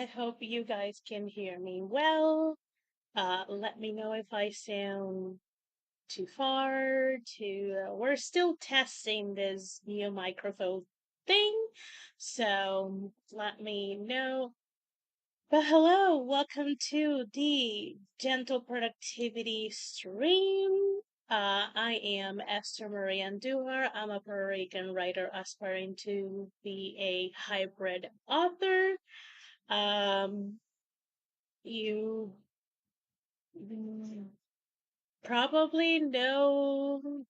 I hope you guys can hear me well. Let me know if I sound too far, we're still testing this new microphone thing, so let me know. But hello, welcome to the Gentle Productivity stream. I am Esther Maria Andujar. I'm a Puerto Rican writer aspiring to be a hybrid author. Um, you probably know,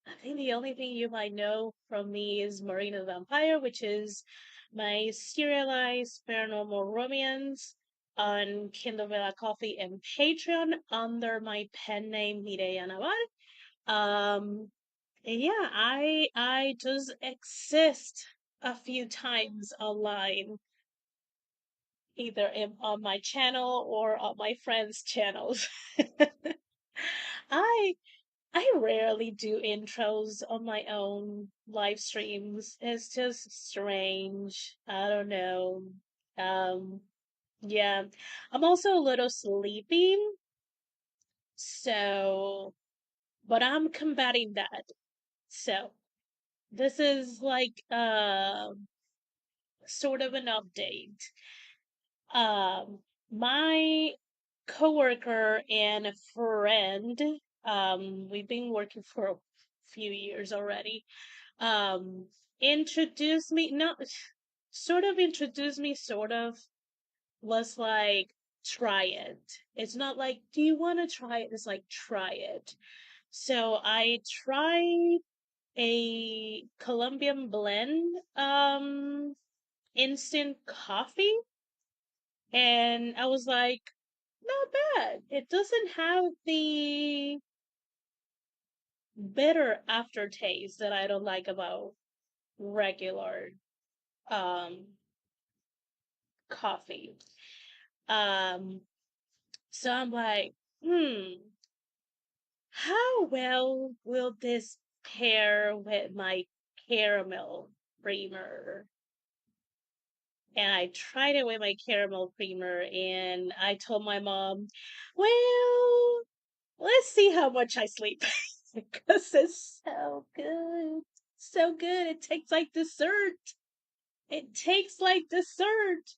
I think the only thing you might know from me is Marina the Vampire, which is my serialized paranormal romance on Kindle Vella Coffee and Patreon under my pen name Mireya Naval. And yeah, I just exist a few times online, either on my channel or on my friends' channels. I I rarely do intros on my own live streams. It's just strange. I don't know. Um, yeah. I'm also a little sleepy, so, but I'm combating that. So, this is like sort of an update. My coworker and a friend, we've been working for a few years already, um, introduced me, not sort of introduced me, sort of was like, try it. It's not like, do you want to try it? It's like, try it. So I tried a Colombian blend, instant coffee, and I was like, not bad. It doesn't have the bitter aftertaste that I don't like about regular um coffee. Um so I'm like, how well will this pair with my caramel creamer? And I tried it with my caramel creamer and I told my mom, well, let's see how much I sleep because it's so good. So good. It tastes like dessert. It tastes like dessert.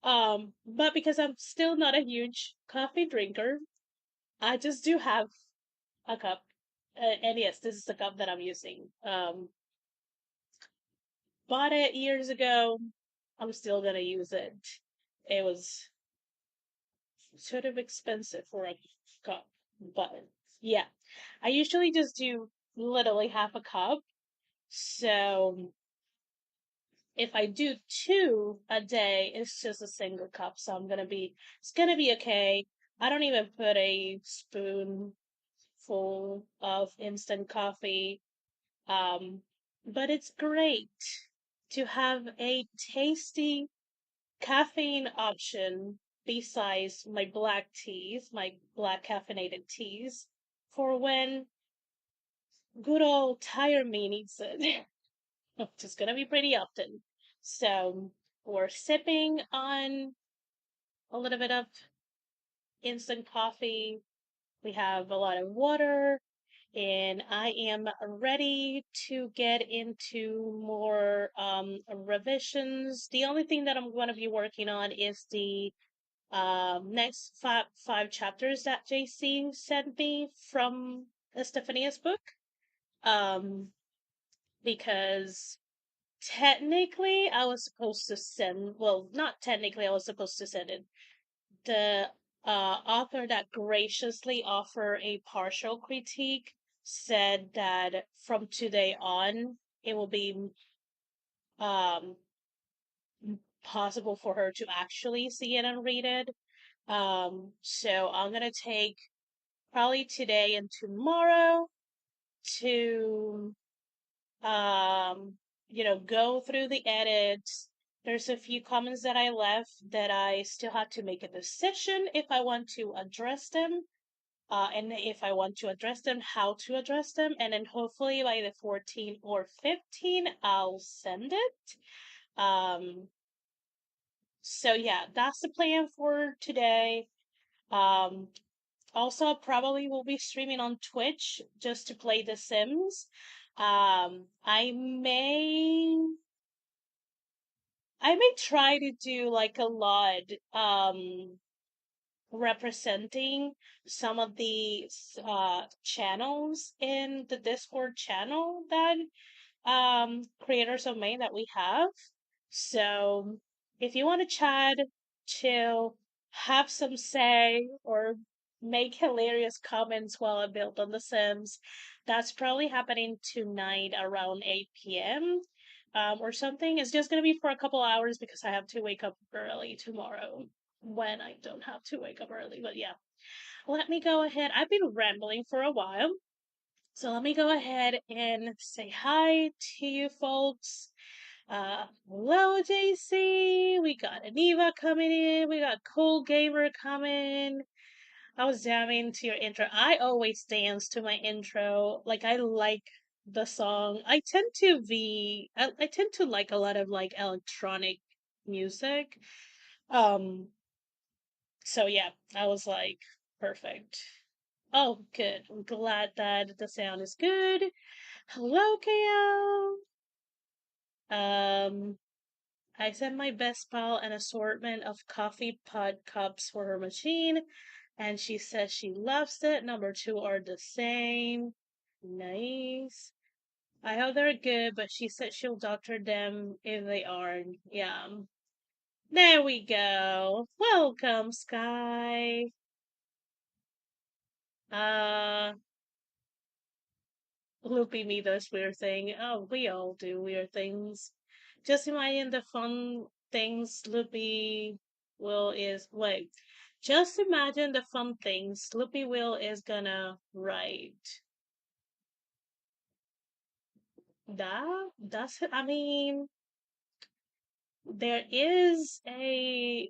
But because I'm still not a huge coffee drinker, I just do have a cup. And yes, this is the cup that I'm using. Bought it years ago. I'm still gonna use it. It was sort of expensive for a cup, but yeah. I usually just do literally half a cup. So if I do two a day, it's just a single cup. So it's gonna be okay. I don't even put a spoon full of instant coffee. Um, but it's great to have a tasty caffeine option besides my black teas, my black caffeinated teas, for when good old tired me needs it, which is gonna be pretty often. So we're sipping on a little bit of instant coffee. We have a lot of water, and I am ready to get into more revisions. The only thing that I'm going to be working on is the next five chapters that JC sent me from Stephania's book. Um, because technically I was supposed to send, well, not technically, I was supposed to send it. The author that graciously offered a partial critique said that from today on, it will be um, possible for her to actually see it and read it. So I'm gonna take probably today and tomorrow to um, go through the edits. There's a few comments that I left that I still had to make a decision if I want to address them, and if I want to address them, how to address them, and then hopefully by the 14th or 15th, I'll send it. Um, So yeah, that's the plan for today. Um, Also, probably will be streaming on Twitch just to play The Sims. I may try to do like a lot representing some of the channels in the Discord channel that creators of May that we have. So if you want to chat, chill, have some say, or make hilarious comments while I build on The Sims, that's probably happening tonight around 8 p.m. Or something. It's just gonna be for a couple hours because I have to wake up early tomorrow when I don't have to wake up early. But yeah, let me go ahead. I've been rambling for a while. So let me go ahead and say hi to you folks. Hello, JC. We got Aniva coming in. We got Cool Gamer coming. I was jamming to your intro. I always dance to my intro. Like I like the song. I tend to like a lot of like electronic music. Um. So yeah, I was like perfect. Oh, good. I'm glad that the sound is good. Hello, KO. Um, I sent my best pal an assortment of coffee pod cups for her machine, and she says she loves it. Number two are the same. Nice. I hope they're good, but she said she'll doctor them if they aren't. Yeah. There we go. Welcome, Sky. Uh, Loopy me does weird thing. Oh, we all do weird things. Just imagine the fun things Loopy Will is wait. Just imagine the fun things Loopy Will is gonna write. That's I mean there is a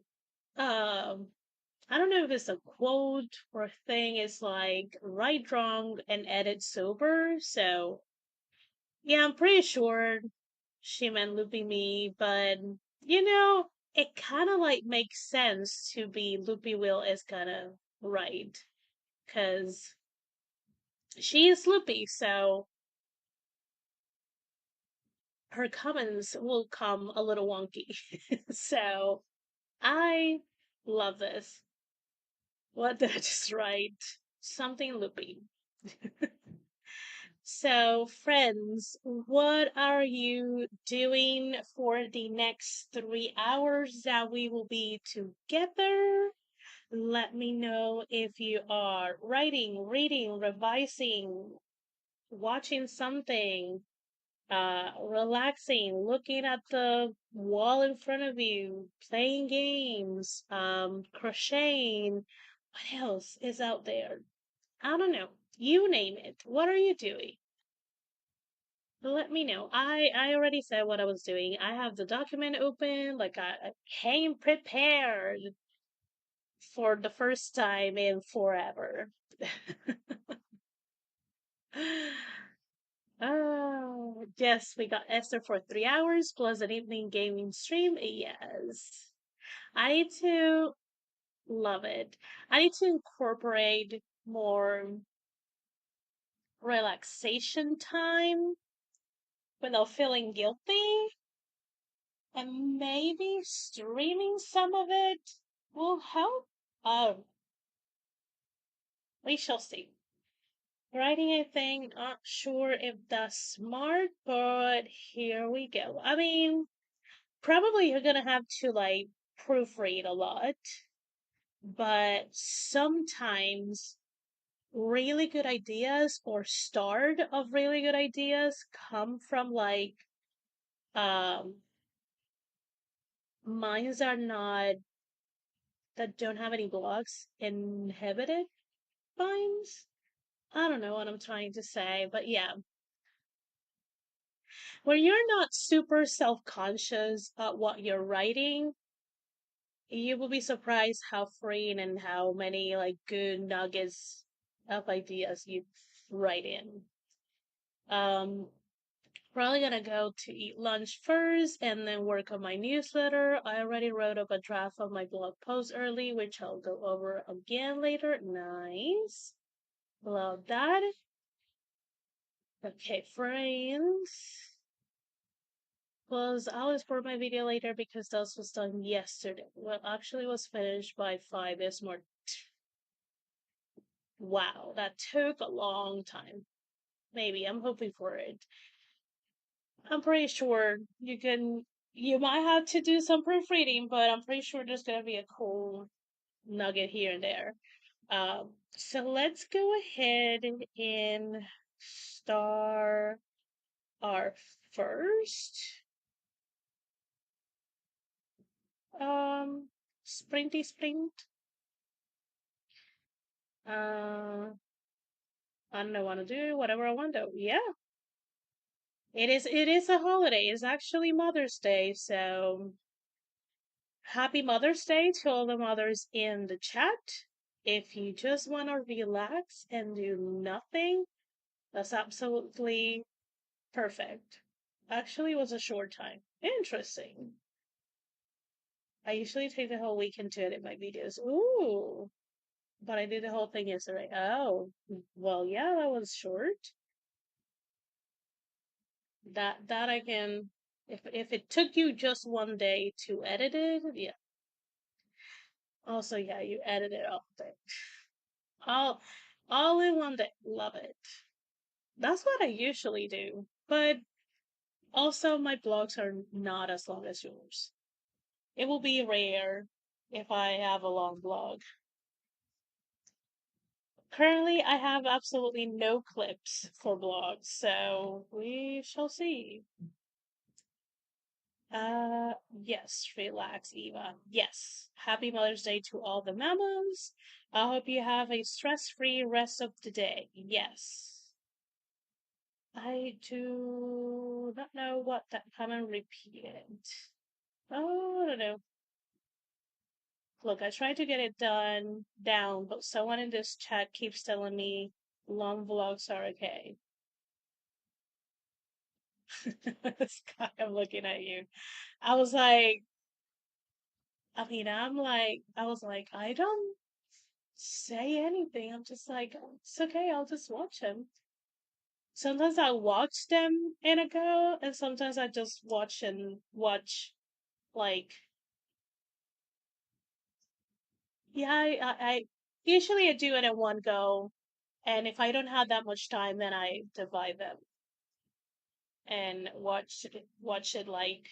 I don't know if it's a quote or a thing. It's like write drunk and edit sober. So yeah, I'm pretty sure she meant looping me, but it kind of like makes sense to be Loopy Will is kind of right because she is loopy, so her comments will come a little wonky. So I love this. What did I just write? Something loopy. So, friends, what are you doing for the next 3 hours that we will be together? Let me know if you are writing, reading, revising, watching something, relaxing, looking at the wall in front of you, playing games, crocheting. What else is out there? I don't know. You name it. What are you doing? Let me know. I already said what I was doing. I have the document open, like I came prepared for the first time in forever. Oh, yes, we got Esther for 3 hours plus an evening gaming stream. Yes. I need to love it. I need to incorporate more relaxation time without feeling guilty. And maybe streaming some of it will help. Um, we shall see. Writing a thing, not sure if that's smart, but here we go. I mean, probably you're gonna have to like proofread a lot, but sometimes really good ideas or start of really good ideas come from like um minds are not that don't have any blocks inhibited minds. I don't know what I'm trying to say, but yeah, when you're not super self-conscious of what you're writing, you will be surprised how freeing and how many like good nuggets of ideas you write in. Um, Probably gonna go to eat lunch first and then work on my newsletter. I already wrote up a draft of my blog post early, which I'll go over again later. Nice. Love that. Okay, friends. I'll export my video later because that was done yesterday. Well, actually was finished by 5 this morning. Wow, that took a long time. Maybe, I'm hoping for it. I'm pretty sure you might have to do some proofreading, but I'm pretty sure there's gonna be a cool nugget here and there. So let's go ahead and start our first um sprinty sprint. I don't know what to do, whatever I want to. Yeah. It is a holiday. It's actually Mother's Day, so happy Mother's Day to all the mothers in the chat. If you just want to relax and do nothing, that's absolutely perfect. Actually, it was a short time. Interesting. I usually take the whole weekend to edit my videos. Ooh, but I did the whole thing yesterday. Oh, well, yeah, that was short. That I can. If it took you just one day to edit it, yeah. Also, yeah, you edit it all day. All all in one day. Love it. That's what I usually do. But also my blogs are not as long as yours. It will be rare if I have a long blog. Currently I have absolutely no clips for blogs, so we shall see. Yes, relax, Eva. Yes. Happy Mother's Day to all the mamas. I hope you have a stress-free rest of the day. Yes. I do not know what that comment repeated. Oh, I don't know. Look, I tried to get it down, but someone in this chat keeps telling me long vlogs are okay. Sky, I'm looking at you. I was like, I was like, I don't say anything. I'm just like, it's okay, I'll just watch them. Sometimes I watch them in a go, and sometimes I just watch like yeah, I usually I do it in one go, and if I don't have that much time, then I divide them and watch it like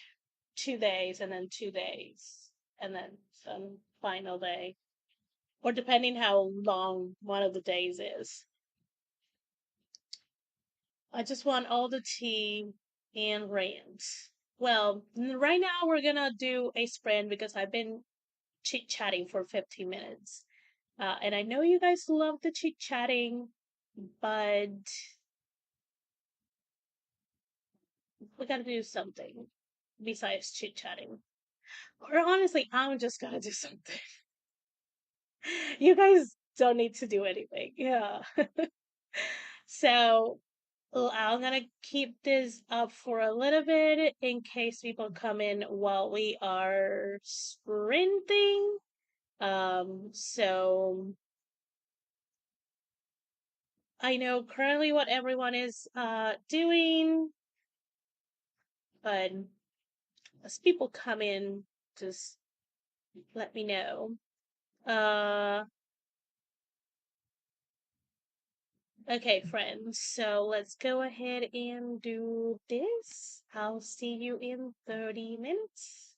2 days and then 2 days and then some final day, or depending how long one of the days is. I just want all the tea and rant. Well, right now we're gonna do a sprint because I've been chit chatting for 15 minutes. And I know you guys love the chit chatting, but we gotta do something besides chit chatting. Or honestly, I'm just gonna do something. You guys don't need to do anything. Yeah. So I'm gonna keep this up for a little bit in case people come in while we are sprinting. So I know currently what everyone is doing, but as people come in, just let me know. Uh, okay, friends. So let's go ahead and do this. I'll see you in 30 minutes.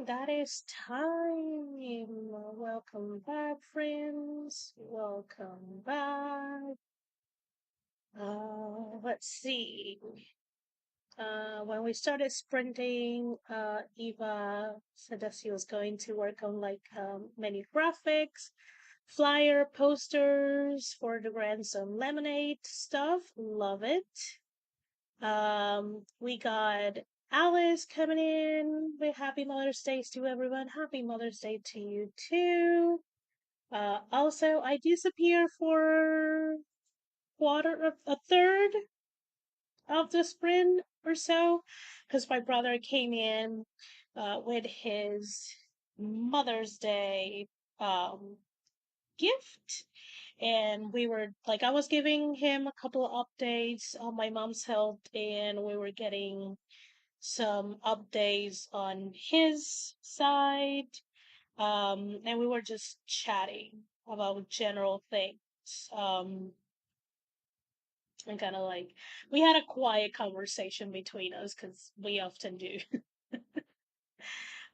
That is time. Welcome back, friends. Welcome back. Let's see. When we started sprinting, Eva said that she was going to work on many graphics, flyer posters for the grandson lemonade stuff. Love it. We got Alice coming in with Happy Mother's Day to everyone. Happy Mother's Day to you too. Also, I disappear for a third of the sprint or so because my brother came in with his Mother's Day um, gift. And we were like, I was giving him a couple of updates on my mom's health, and we were getting some updates on his side. And we were just chatting about general things. Um, and kind of like, we had a quiet conversation between us because we often do.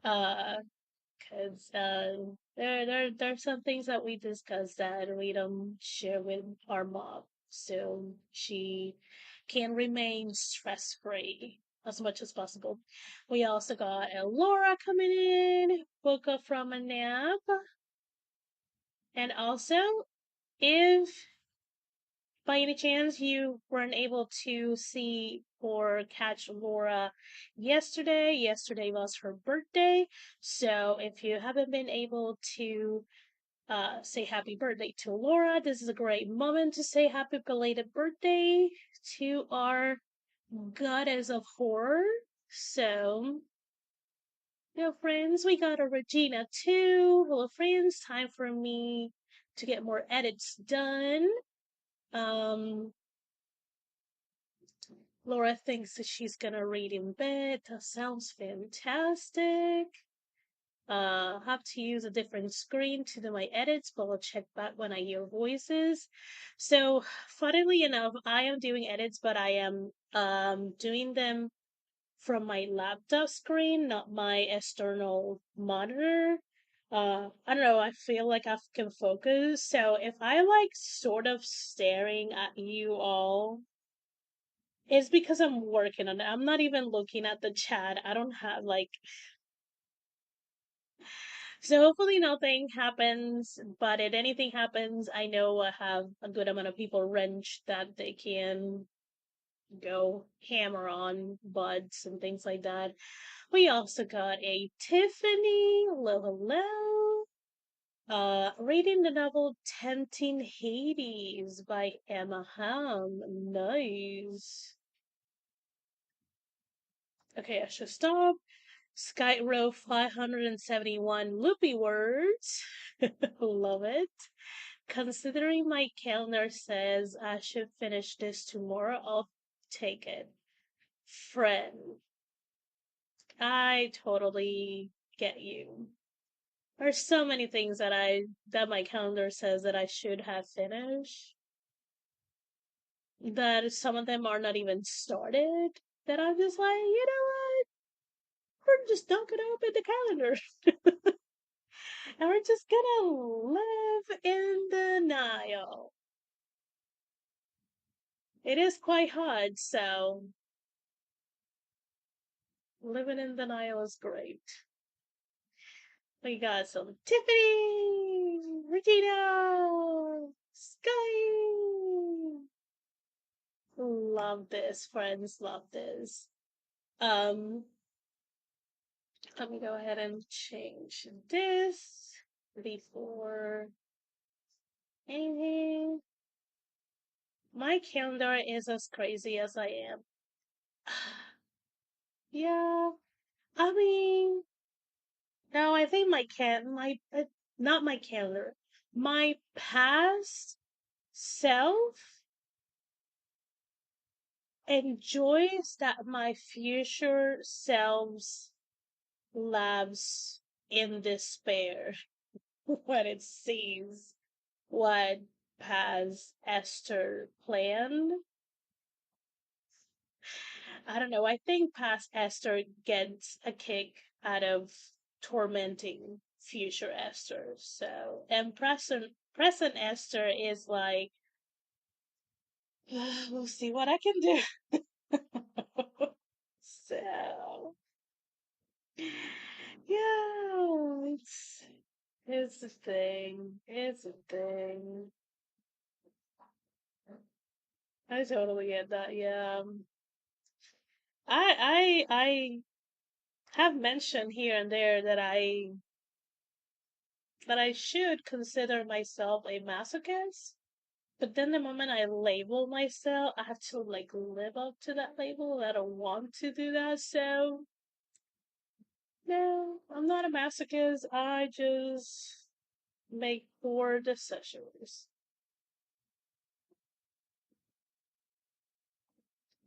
Uh, because there's some things that we discuss that we don't share with our mom, so she can remain stress free as much as possible. We also got Laura coming in, woke up from a nap, and also if by any chance you weren't able to see or catch Laura yesterday, yesterday was her birthday. So if you haven't been able to say happy birthday to Laura, this is a great moment to say happy belated birthday to our goddess of horror. So, friends, we got a Regina too. Hello, friends. Time for me to get more edits done. Um, Laura thinks that she's gonna read in bed. That sounds fantastic. Have to use a different screen to do my edits, but I'll check back when I hear voices. So, funnily enough, I am doing edits, but I am doing them from my laptop screen, not my external monitor. I don't know, I feel like I can focus. So if I like sort of staring at you all, it's because I'm working on it. I'm not even looking at the chat. I don't have like, so hopefully nothing happens, but if anything happens, I know I have a good amount of people wrench that they can go hammer on buds and things like that. We also got a Tiffany. Hello, hello. Reading the novel Tempting Hades by Emma Ham. Nice. Okay, I should stop. Sky row 571 loopy words. Love it. Considering my calendar says I should finish this tomorrow, I'll take it. Friend, I totally get you. There's so many things that my calendar says that I should have finished. That some of them are not even started. That I'm just like, you know what? We're just not gonna open the calendar. And we're just gonna live in denial. It is quite hard, so living in denial is great. We got some Tiffany, Regina, Sky. Love this, friends. Love this. Um, Let me go ahead and change this before anything. My calendar is as crazy as I am. Yeah, I mean, no, I think not my calendar, my past self enjoys that my future selves lives in despair when it sees what past Esther planned. I don't know. I think past Esther gets a kick out of tormenting future Esther. So, and present Esther is like, we'll see what I can do. So, yeah, it's a thing. It's a thing. I totally get that. Yeah. I have mentioned here and there that I should consider myself a masochist. But then the moment I label myself, I have to like live up to that label. I don't want to do that. So no, I'm not a masochist. I just make poor decisions.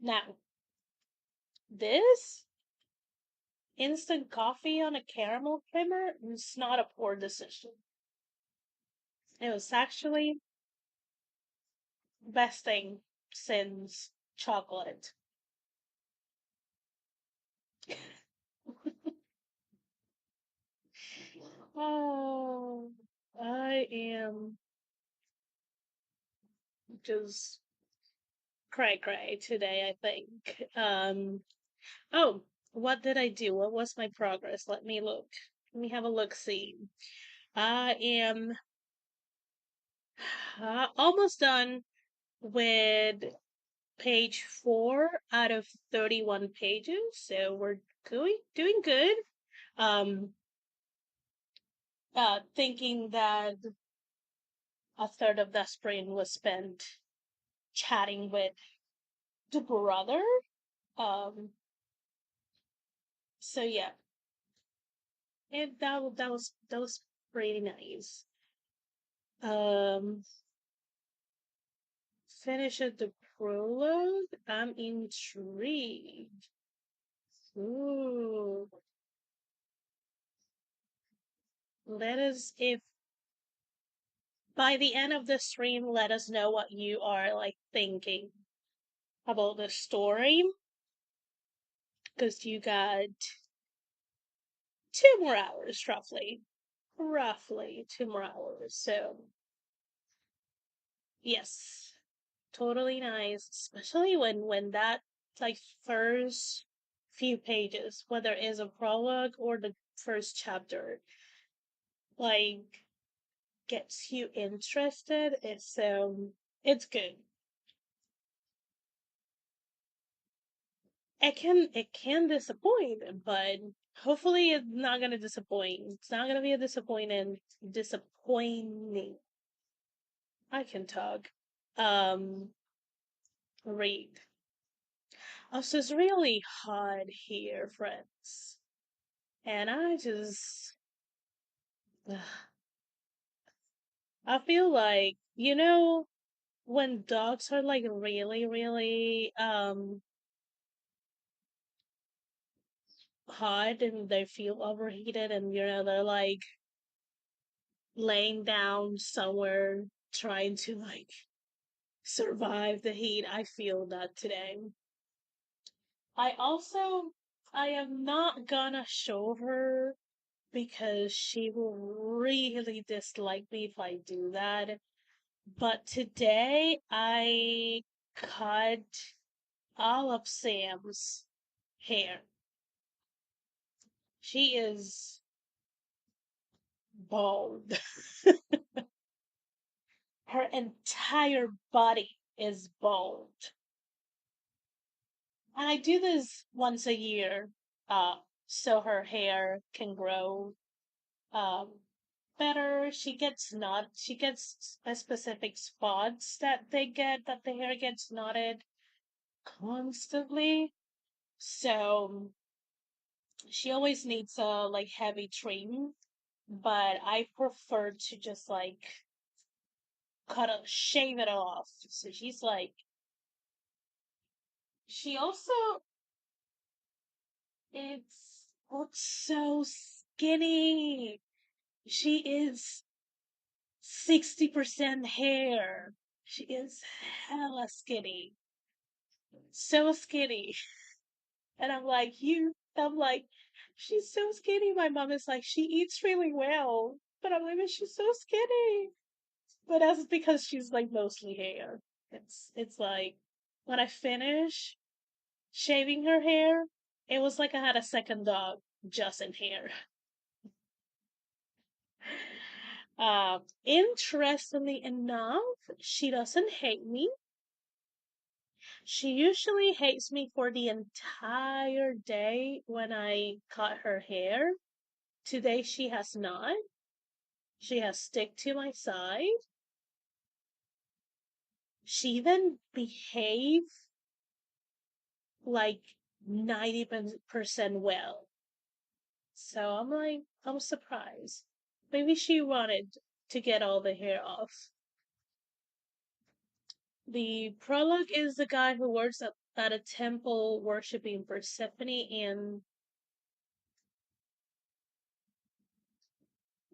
Now, this instant coffee on a caramel creamer is not a poor decision. It was actually best thing since chocolate. Oh, I am just cray cray today, I think. Oh, what did I do? What was my progress? Let me look. Let me have a look see. I am almost done with page 4 out of 31 pages, so we're doing good. Um, thinking that a third of that sprint was spent chatting with the brother. Um, so yeah, and that was pretty nice. Um, finish at the prologue. I'm intrigued. Ooh, let us if by the end of the stream, let us know what you are like thinking about the story, because you got 2 more hours roughly 2 more hours. So yes, totally nice, especially when that like first few pages, whether it's a prologue or the first chapter, like gets you interested. It's good. It can disappoint, but hopefully it's not gonna disappoint. It's not gonna be a disappointing. I can talk. Um, read. Oh, so it's really hot here, friends, and I feel like when dogs are like really really hot and they feel overheated, and they're like laying down somewhere trying to like survive the heat. I feel that today. I also I am not gonna show her because she will really dislike me if I do that. But today I cut all of Sam's hair. She is bald. Her entire body is bald. And I do this once a year, so her hair can grow um better. She gets a specific spots that the hair gets knotted constantly. So she always needs a like heavy trim, but I prefer to just like shave it off. So she's like, she also it's looks so skinny. She is 60% hair. She is hella skinny. So skinny. And I'm like, you. I'm like, she's so skinny. My mom is like, she eats really well. But I'm like, but she's so skinny. But that's because she's like mostly hair. It's like when I finish shaving her hair, it was like I had a second dog just in hair. Interestingly enough, she doesn't hate me. She usually hates me for the entire day when I cut her hair. Today she has not. She has stick to my side. She even behaved like 90% well. So I'm like, I'm surprised. Maybe she wanted to get all the hair off. The prologue is the guy who works at a temple worshipping Persephone and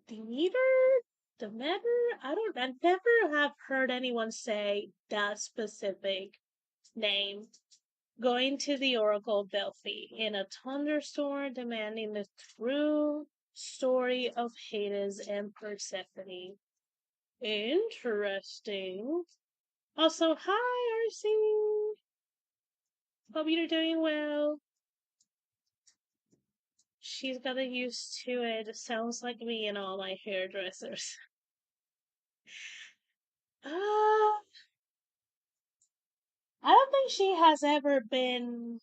Demeter? Demeter? I never have heard anyone say that specific name. Going to the Oracle of Delphi in a thunderstorm demanding the true story of Hades and Persephone. Interesting. Also, hi, RC. Hope you're doing well. She's gotten used to it. It sounds like me and all my hairdressers. Uh, I don't think she has ever been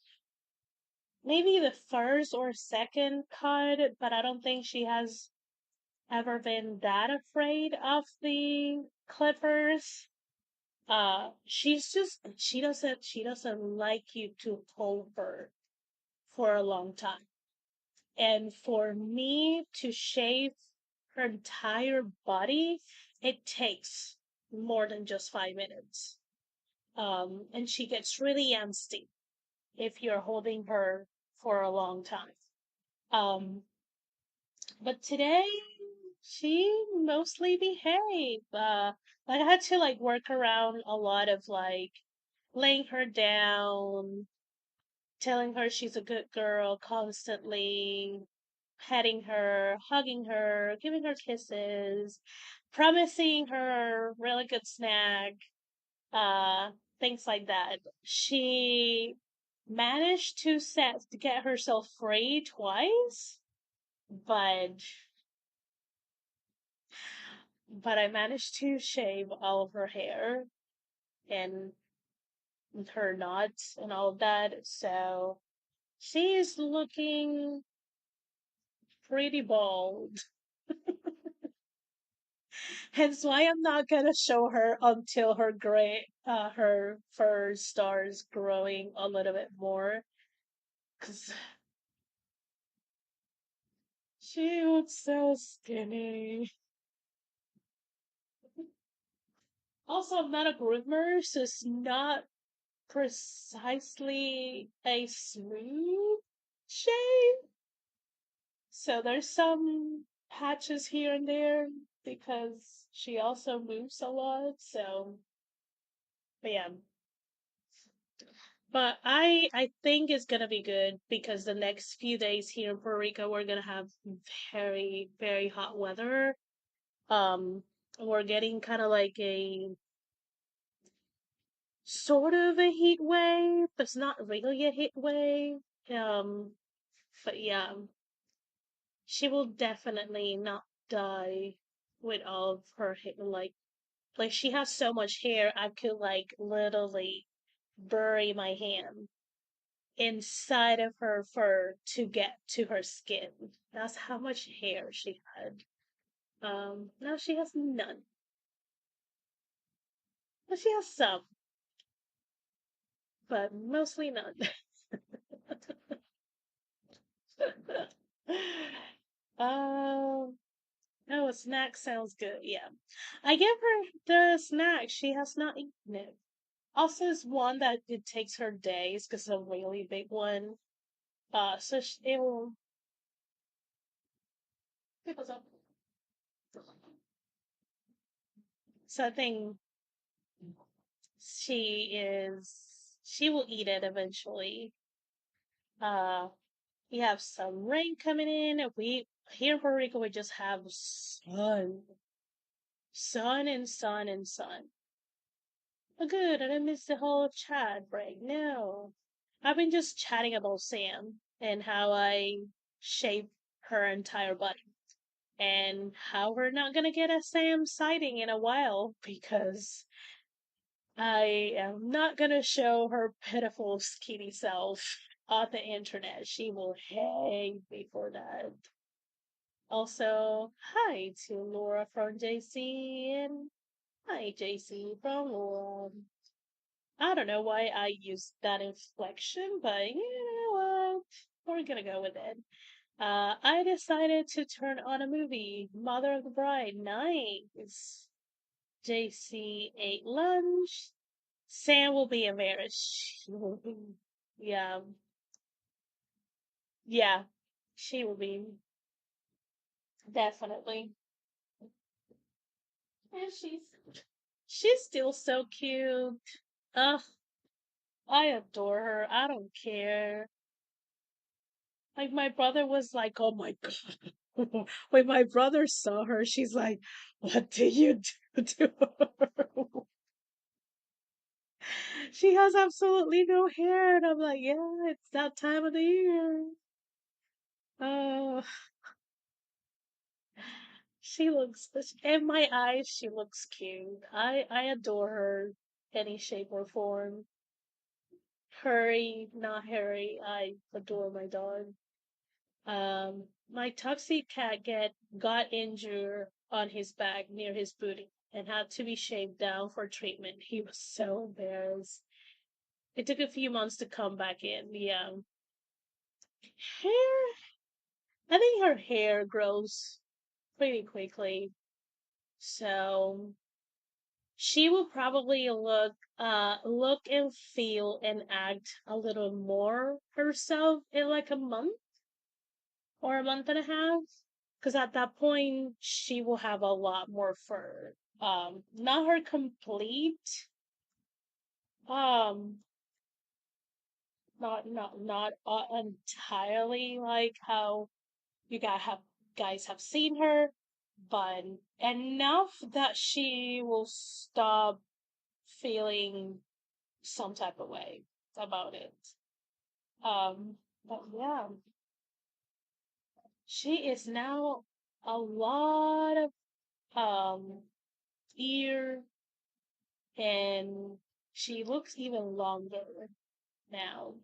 maybe the first or second cut, but I don't think she has ever been that afraid of the clippers. She doesn't like you to hold her for a long time. And for me to shave her entire body, it takes more than just 5 minutes. And she gets really angsty if you're holding her for a long time. Um, but today she mostly behaved. Like I had to like work around a lot of like laying her down, telling her she's a good girl constantly, petting her, hugging her, giving her kisses, promising her really good snack, uh, things like that. She managed to get herself free twice, but I managed to shave all of her hair and her knots and all of that. So she is looking pretty bald. Hence why I'm not gonna show her until her fur starts growing a little bit more. Cause she looks so skinny. Also, I'm not a groomer, so it's not precisely a smooth shave. So there's some patches here and there because she also moves a lot. So, but yeah, but I think it's gonna be good because the next few days here in Puerto Rico we're gonna have very very hot weather. Um, we're getting kind of like a sort of a heat wave, but it's not really a heat wave. Um, but yeah, she will definitely not die with all of her hair. Like she has so much hair, I could like literally bury my hand inside of her fur to get to her skin. That's how much hair she had. Now she has none, but she has some, but mostly none. um, oh, a snack sounds good. Yeah, I give her the snack. She has not eaten it. Also, it's one that it takes her days because it's a really big one. So it will. So I think she will eat it eventually. Uh, We have some rain coming in. We here in Puerto Rico we just have sun. Oh, good. I didn't miss the whole chat break. No, I've been just chatting about Sam and how I shaped her entire body and how we're not gonna get a Sam sighting in a while because I am not gonna show her pitiful, skinny self on the internet. She will hate me for that. Also, hi to Laura from JC and hi JC from Laura. I don't know why I used that inflection, but you know what? We're gonna go with it. I decided to turn on a movie, Mother of the Bride. Nice. JC ate lunch. Sam will be embarrassed. She will be, yeah, yeah, she will be definitely. And she's still so cute. Ugh, I adore her. I don't care. Like my brother was like, "Oh my god." When my brother saw her, she's like, "What did you do to her?" She has absolutely no hair, and I'm like, "Yeah, it's that time of the year." Oh, she looks in my eyes. She looks cute. I adore her, any shape or form. Hurry, not hurry. I adore my dog. My Tuxie cat get got injured on his back near his booty and had to be shaved down for treatment. He was so embarrassed. It took a few months to come back in. Yeah, hair. I think her hair grows pretty quickly, so she will probably look and feel and act a little more herself in like a month or a month and a half. Because at that point, she will have a lot more fur. Not her complete, um, not entirely like how you guys have seen her, but enough that she will stop feeling some type of way about it. But yeah, she is now a lot of ear and she looks even longer now.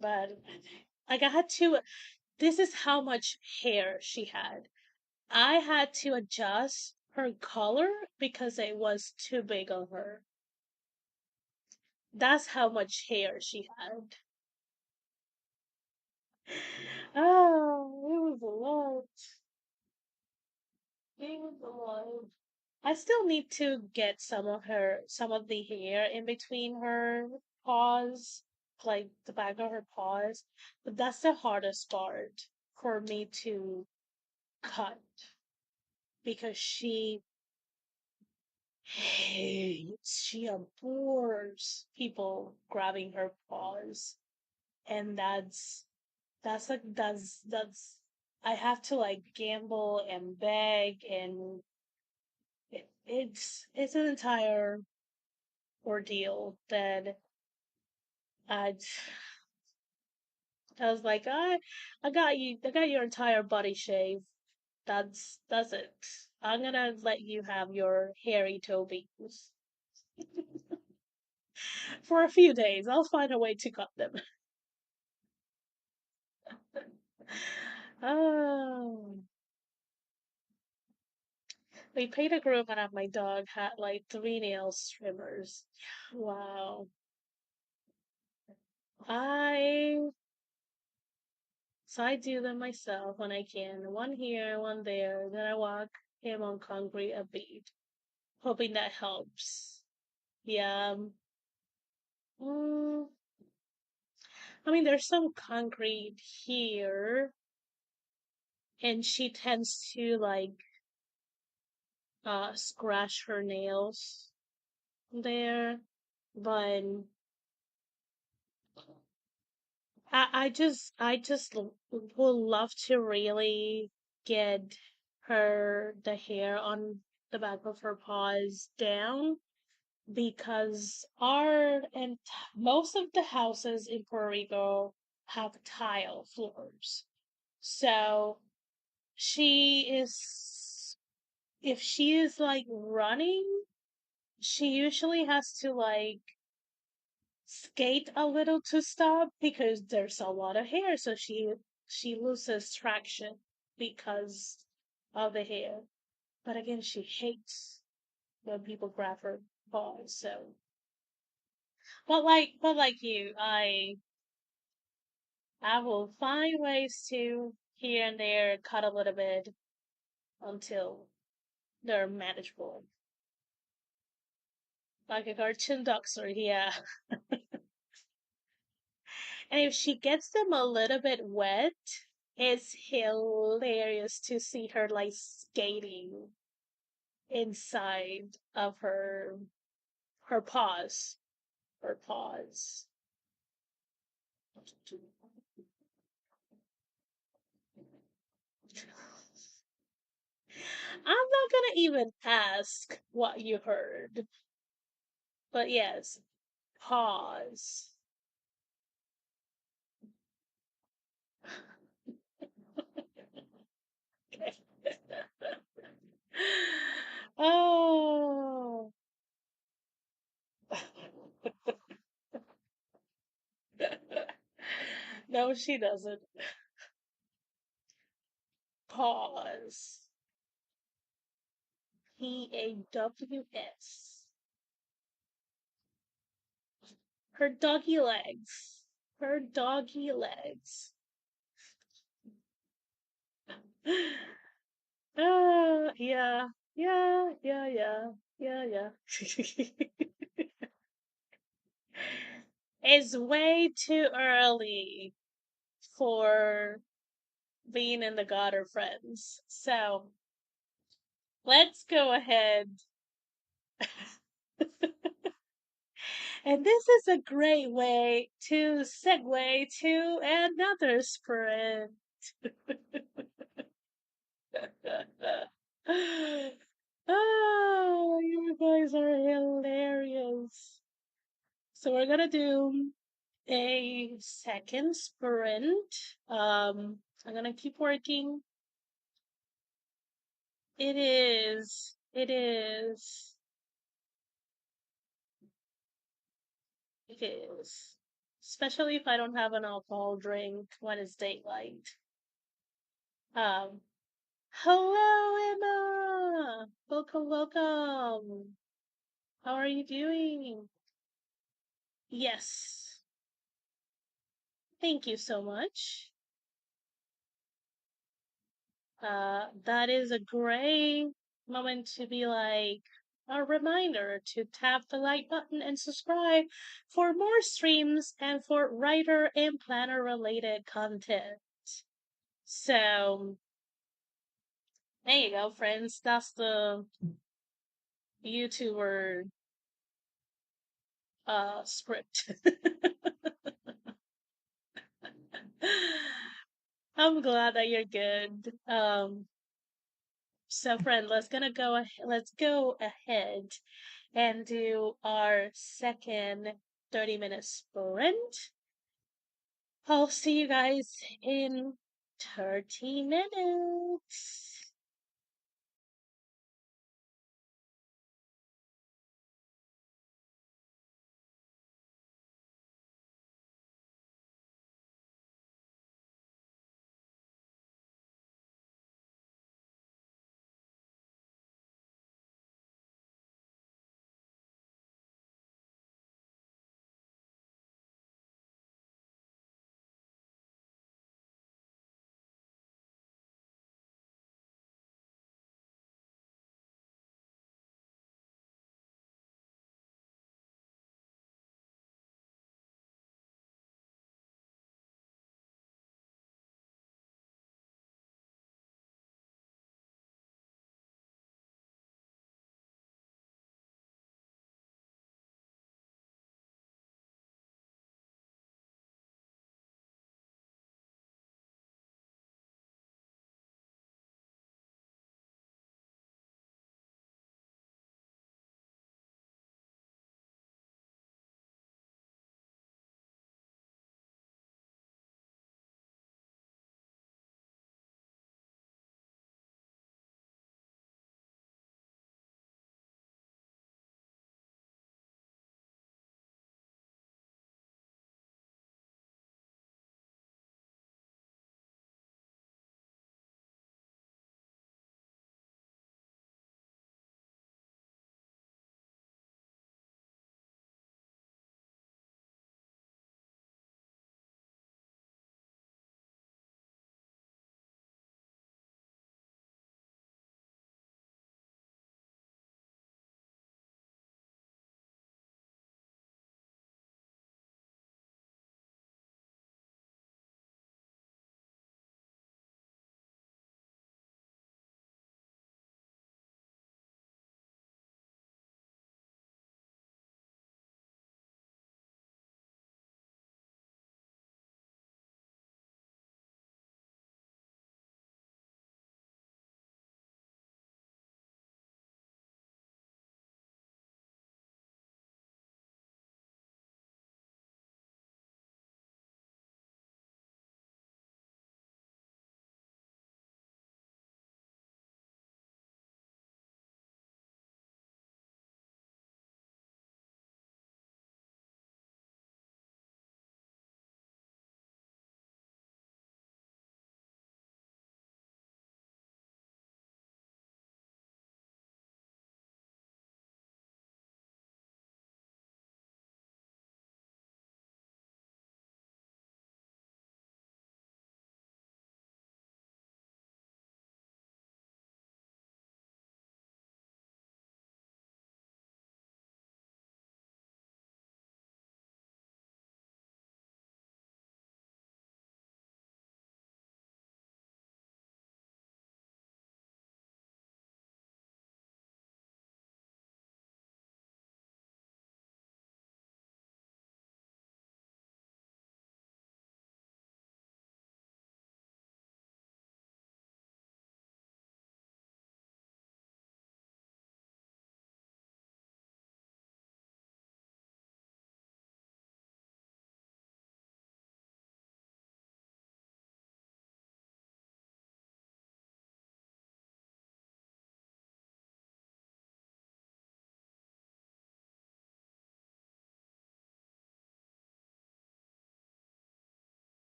But like I had to this is how much hair she had. I had to adjust her color because it was too big on her. That's how much hair she had. Oh, it was a lot. It was a lot. I still need to get some of the hair in between her paws, like the back of her paws. But that's the hardest part for me to cut because she abhors people grabbing her paws. And that's I have to like gamble and beg and it's an entire ordeal that I I was like, I got your entire body shaved. That's it. I'm gonna let you have your hairy toes for a few days. I'll find a way to cut them. Oh, we paid a groom and my dog had like three nail trimmers. Wow. I so I do them myself when I can. One here, one there. Then I walk him on concrete a beat, hoping that helps. Yeah. Mm, I mean, there's some concrete here, and she tends to like scratch her nails there, but would love to really get the hair on the back of her paws down because most of the houses in Puerto Rico have tile floors. So she is, if she is like running, she usually has to like skate a little to stop because there's a lot of hair, so she loses traction because of the hair. But again, she hates when people grab her paws. So, but like you, I will find ways to here and there cut a little bit until they're manageable, like a cartoon dachshund. Yeah, and if she gets them a little bit wet, it's hilarious to see her like skating inside of her paws. Her paws. I'm not gonna even ask what you heard, but yes, paws. Oh. No, she doesn't. Paws. Paws. Her doggy legs. Her doggy legs. Yeah, yeah, yeah, yeah, yeah, yeah. It's way too early for being in the Goddard Friends. So let's go ahead. And this is a great way to segue to another sprint. Oh, you guys are hilarious. So we're gonna do a second sprint. I'm gonna keep working. It is. It is. It is. Especially if I don't have an alcohol drink when it's daylight. Um, hello, Emma. Welcome, welcome. How are you doing? Yes. Thank you so much. That is a great moment to be like a reminder to tap the like button and subscribe for more streams and for writer and planner related content. So there you go, friends. That's the YouTuber script. I'm glad that you're good. So friend, let's go ahead and do our second 30-minute sprint. I'll see you guys in 30 minutes.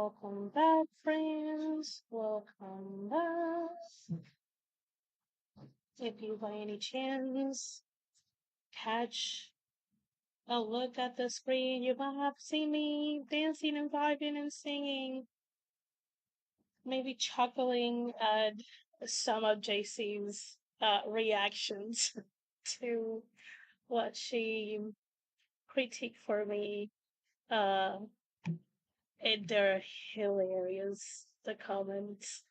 Welcome back, friends. Welcome back. If you by any chance catch a look at the screen, you might have seen me dancing and vibing and singing, maybe chuckling at some of JC's reactions to what she critiqued for me. Uh, and they're hilarious, the comments.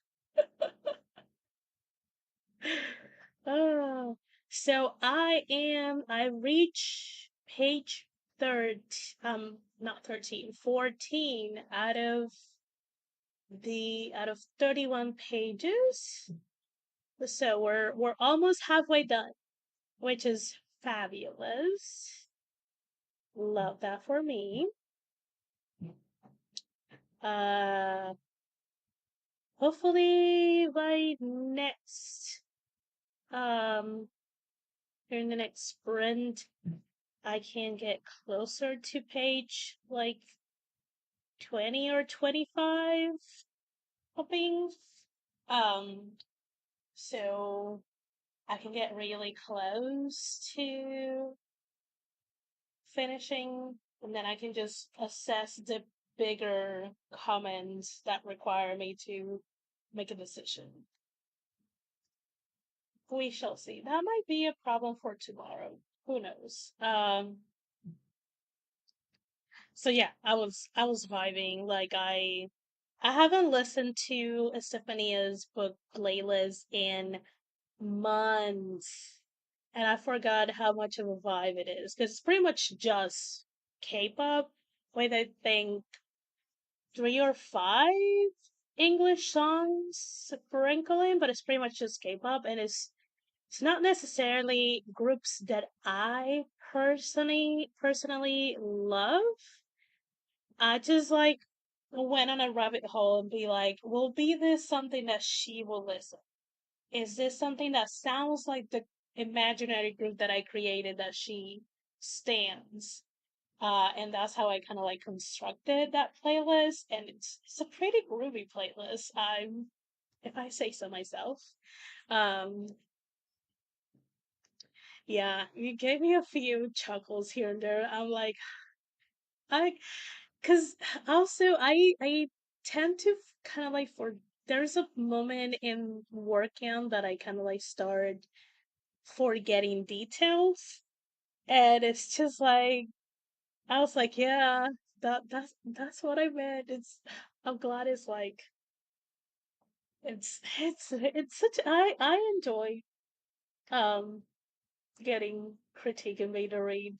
Oh, so I reach page not 13, 14 out of 31 pages. So we're almost halfway done, which is fabulous. Love that for me. Uh, hopefully by um, during the next sprint, I can get closer to page like 20 or 25, hoping. Um, so I can get really close to finishing, and then I can just assess the bigger comments that require me to make a decision. We shall see. That might be a problem for tomorrow. Who knows? So yeah, I was vibing. Like I haven't listened to Estefania's book playlist in months, and I forgot how much of a vibe it is because it's pretty much just K-pop with I think three or five English songs sprinkling, but it's pretty much just K-pop, and it's not necessarily groups that I personally love. I just like went on a rabbit hole and be like, will be this something that she will listen? Is this something that sounds like the imaginary group that I created that she stands? And that's how I kind of like constructed that playlist, and it's a pretty groovy playlist. If I say so myself. Um, yeah, you gave me a few chuckles here and there. I'm like, I Cause also I tend to kind of like there's a moment in working that I kind of like start forgetting details, and it's just like I was like, yeah, that's what I meant. I'm glad it's like it's such I enjoy um getting critique and made to read.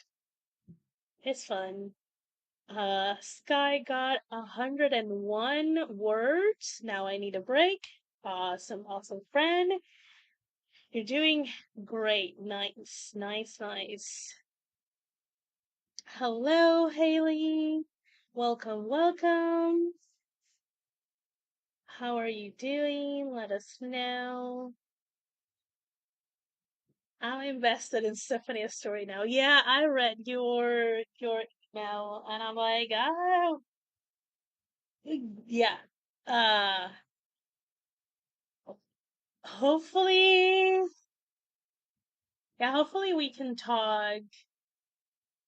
It's fun. Sky got 101 words. Now I need a break. Awesome friend. You're doing great. Nice, nice, nice. Hello, Haley. Welcome, welcome. How are you doing? Let us know. I'm invested in Stephanie's story now. Yeah, I read your email and I'm like, oh, yeah. Uh, hopefully, yeah, hopefully we can talk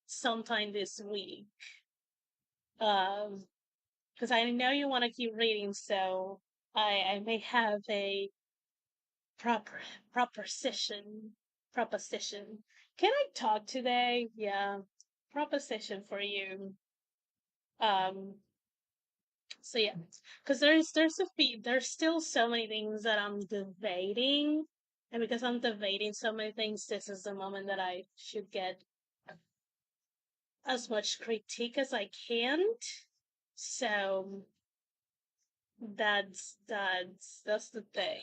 sometime this week. Because I know you want to keep reading, so I may have a proper proposition proposition. Can I talk today? Yeah, proposition for you. Um, so yeah, because there's still so many things that I'm debating, and because I'm debating so many things, this is the moment that I should get as much critique as I can. So that's the thing.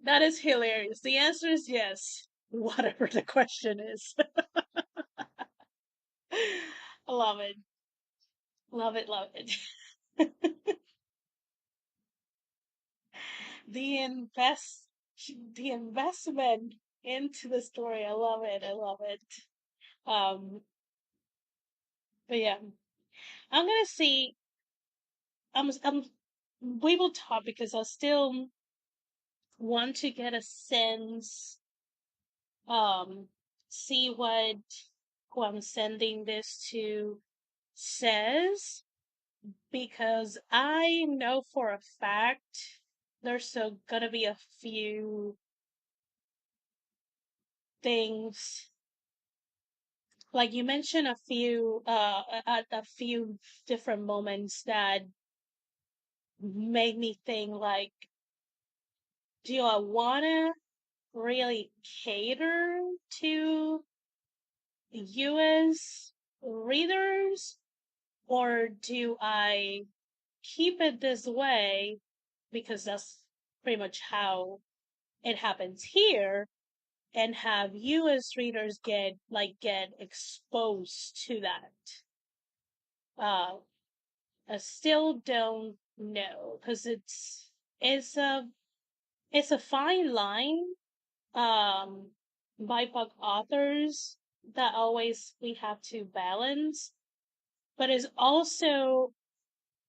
That is hilarious. The answer is yes. Whatever the question is. I love it. Love it, love it. the invest the investment. into the story. I love it. I love it. Um, but yeah, I'm gonna see. We will talk because I still want to get a sense, um, see what who I'm sending this to says, because I know for a fact there's gonna be a few things, like you mentioned a few a few different moments that made me think like, do I want to really cater to US readers, or do I keep it this way because that's pretty much how it happens here, and have US readers get exposed to that? Uh, I still don't know because it's a it's a fine line. BIPOC authors that always we have to balance, but it's also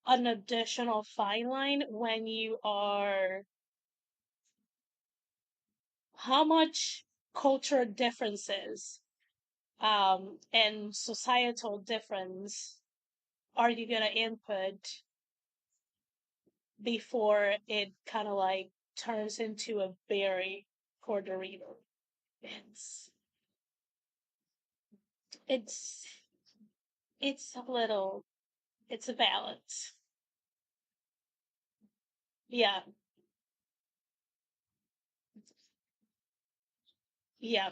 an additional fine line when you are, how much cultural differences and societal difference are you gonna input before it kind of like turns into a berry for the reader. It's it's it's a little, it's a balance. Yeah, yeah.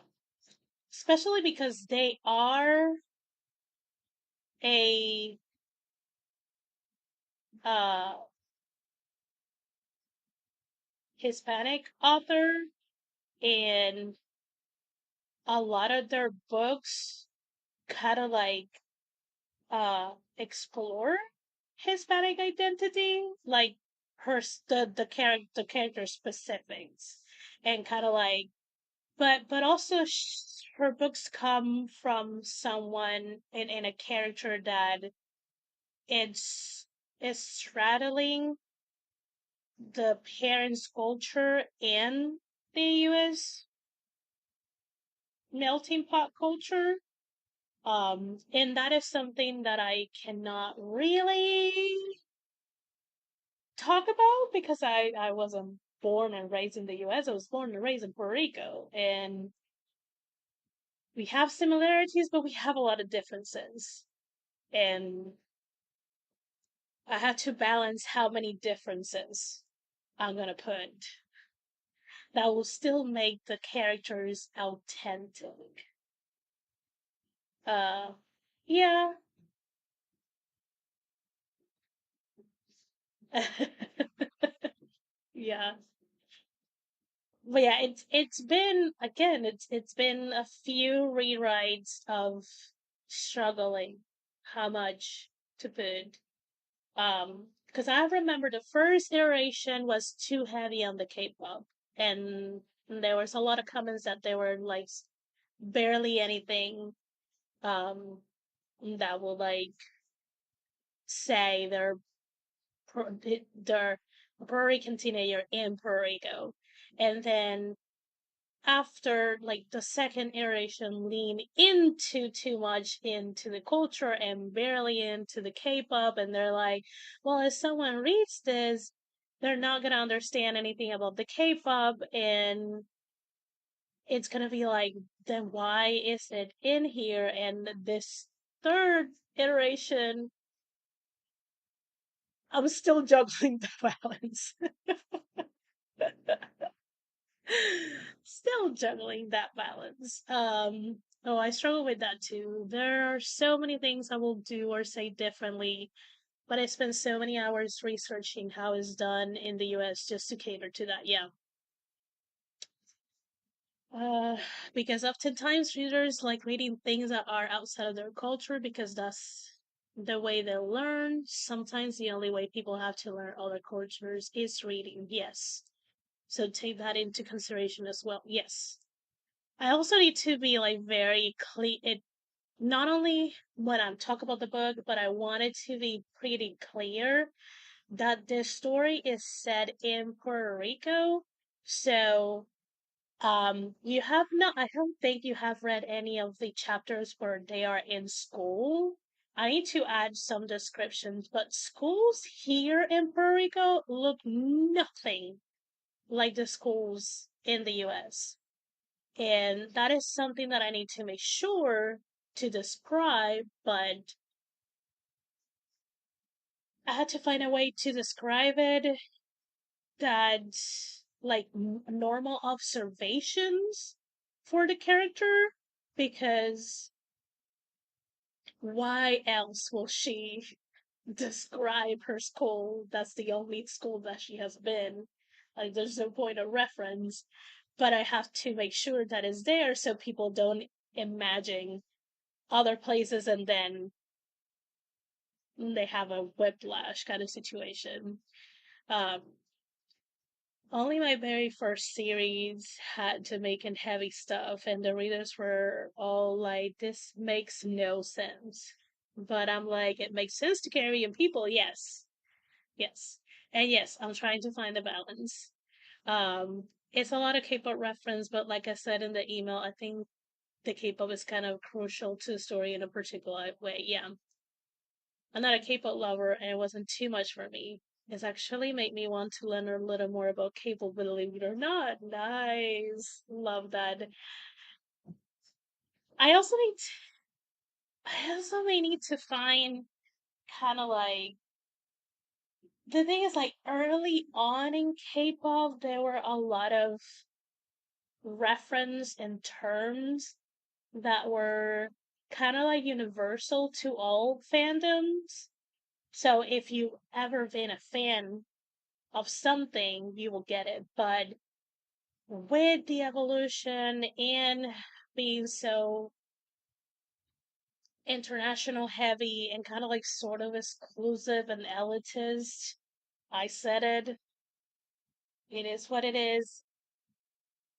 Especially because they are a uh Hispanic author, and a lot of their books kind of like explore Hispanic identity, like the character specifics, and kind of like, but also her books come from someone in a character that it's is straddling the parents' culture and the US melting pot culture. And that is something that I cannot really talk about because I wasn't born and raised in the US. I was born and raised in Puerto Rico. And we have similarities, but we have a lot of differences. And I had to balance how many differences I'm gonna put that will still make the characters authentic. Uh, yeah. Yeah. But yeah, it's been, again, it's been a few rewrites of struggling how much to put. Because I remember the first iteration was too heavy on the K-pop, and there was a lot of comments that they were like barely anything um that will like say they're Puerto Rican teenager in Puerto Rico. And then after like the second iteration lean into too much into the culture and barely into the K-pop, and they're like, well, if someone reads this, they're not gonna understand anything about the K-pop, and it's gonna be like, then why is it in here? And this third iteration, I'm still juggling the balance. Still juggling that balance. Oh, I struggle with that too. There are so many things I will do or say differently, but I spend so many hours researching how it's done in the US just to cater to that. Yeah. Uh, because oftentimes readers like reading things that are outside of their culture because that's the way they learn. Sometimes the only way people have to learn other cultures is reading. Yes. So take that into consideration as well. Yes. I also need to be like very clear. It not only when I'm talking about the book, but I want it to be pretty clear that this story is set in Puerto Rico. So, you have not, I don't think you have read any of the chapters where they are in school. I need to add some descriptions, but schools here in Puerto Rico look nothing like the schools in the US. And that is something that I need to make sure to describe, but I had to find a way to describe it that like normal observations for the character, because why else will she describe her school? That's the only school that she has been. Like, there's no point of reference, but I have to make sure that it's there so people don't imagine other places and then they have a whiplash kind of situation. Um, Only my very first series had Jamaican heavy stuff, and the readers were all like, this makes no sense. But I'm like, it makes sense to Caribbean people, yes. Yes. And yes, I'm trying to find a balance. It's a lot of K-pop reference, but like I said in the email, I think the K-pop is kind of crucial to the story in a particular way. Yeah. I'm not a K-pop lover, and it wasn't too much for me. It's actually made me want to learn a little more about K-pop, believe it or not. Nice, love that. I also need, to, I also may need to find kind of like the thing is like early on in K-pop, there were a lot of reference and terms that were kind of like universal to all fandoms. So if you ever been a fan of something, you will get it. But with the evolution and being so international heavy and kind of like sort of exclusive and elitist, I said it. It is what it is.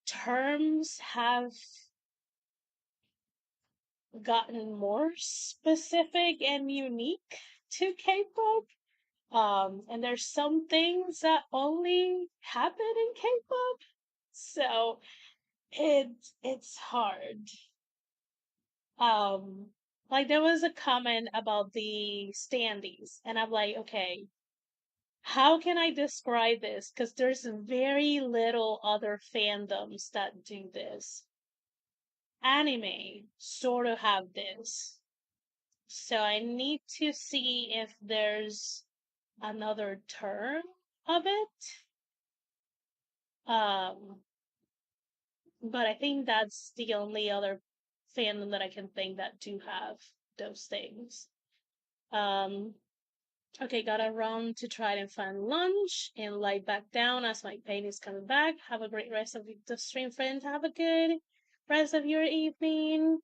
Terms have gotten more specific and unique to K-pop. And there's some things that only happen in K-pop. So it's hard. Um, like there was a comment about the standees, and I'm like, okay, how can I describe this? Because there's very little other fandoms that do this. Anime sort of have this. So I need to see if there's another term of it. Um, but I think that's the only other fandom that I can think that do have those things. Um, okay, gotta run to try and find lunch and lie back down as my pain is coming back. Have a great rest of the stream, friends. Have a good rest of your evening.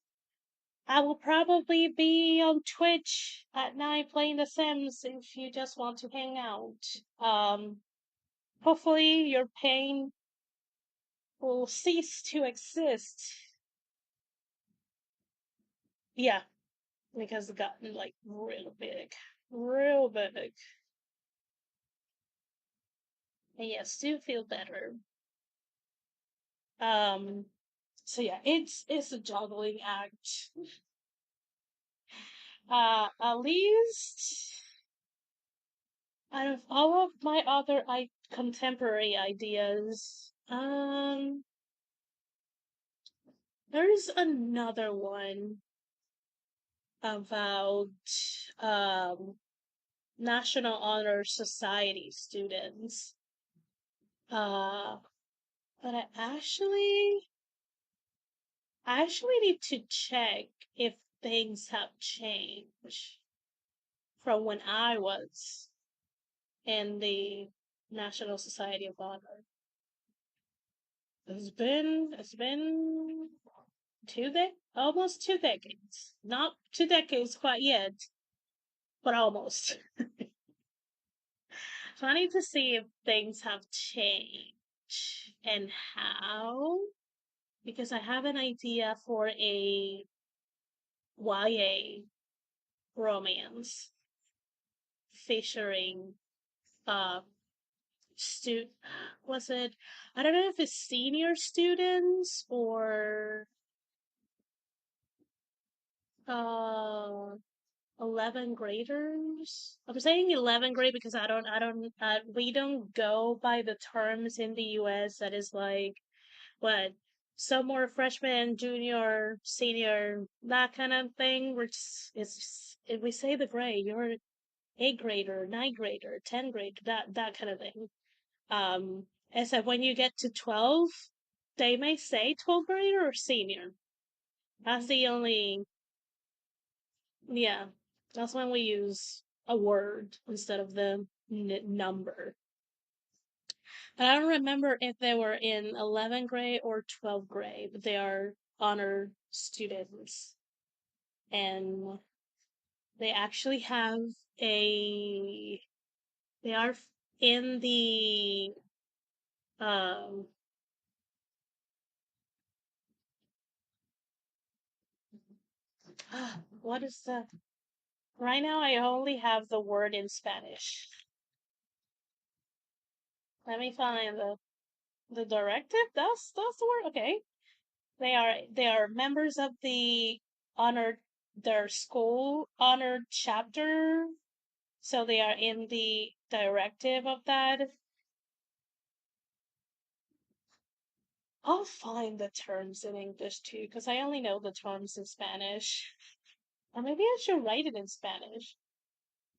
I will probably be on Twitch at night playing The Sims if you just want to hang out. Hopefully your pain will cease to exist. Yeah, because it got like real big. Real big. And yes, do feel better. Um so yeah, it's a juggling act. At least out of all of my other contemporary ideas, there's another one about um National Honor Society students. Uh, but I actually need to check if things have changed from when I was in the National Society of Honor. It's been almost 2 decades. Not 2 decades quite yet, but almost. So I need to see if things have changed and how. because I have an idea for a YA romance featuring uh stu was it, I don't know if it's senior students or uh 11 graders. I'm saying 11 grade because we don't go by the terms in the US that is like, what, sophomore, freshman, junior, senior, that kind of thing. If we say the grade, you're 8th grader, 9th grader, 10th grade, that kind of thing. Except when you get to 12, they may say 12th grader or senior. That's the only, yeah, that's when we use a word instead of the number. But I don't remember if they were in 11th grade or 12th grade, but they are honor students. And they actually have a, they are in the, um, what is that? Right now, I only have the word in Spanish. Let me find the directive. That's the word. Okay, they are members of the honored their school honored chapter, so they are in the directive of that. I'll find the terms in English too, because I only know the terms in Spanish. Or maybe I should write it in Spanish.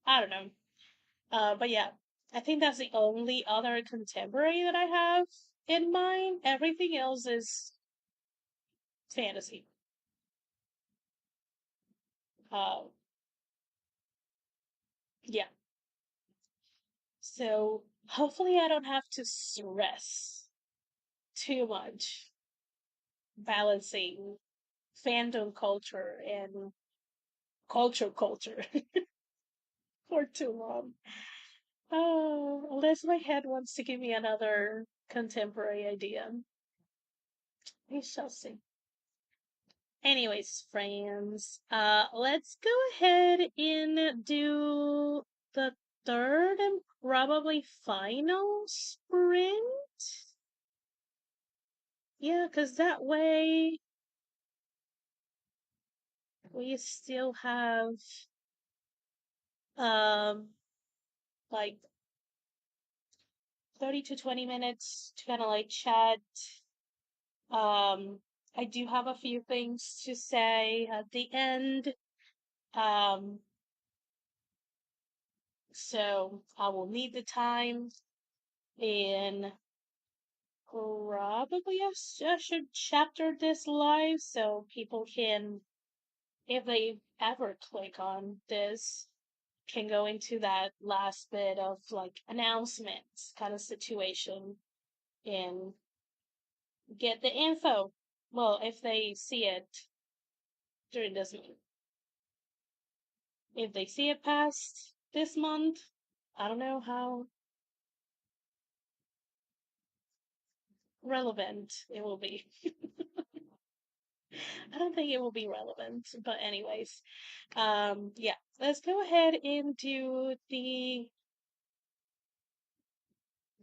I don't know. But yeah, I think that's the only other contemporary that I have in mind. Everything else is fantasy. Uh, yeah. So hopefully I don't have to stress too much balancing fandom culture and culture for too long. Oh, unless my head wants to give me another contemporary idea. We shall see. Anyways, friends, let's go ahead and do the third and probably final sprint. Yeah, because that way we still have um like 30 to 20 minutes to kind of like chat. Um, I do have a few things to say at the end. Um, so I will need the time, and probably I should chapter this live so people can, if they ever click on this, can go into that last bit of like announcements kind of situation and get the info. Well, if they see it during this month. If they see it past this month, I don't know how relevant it will be. I don't think it will be relevant, but anyways, yeah, let's go ahead and do the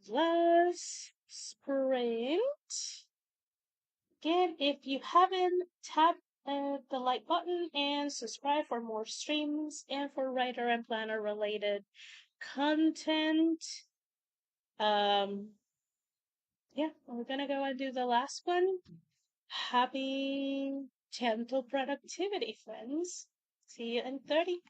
last sprint. Again, if you haven't, tap the like button and subscribe for more streams and for writer and planner related content. Um, yeah, we're gonna go and do the last one. Happy gentle productivity, friends. See you in 30.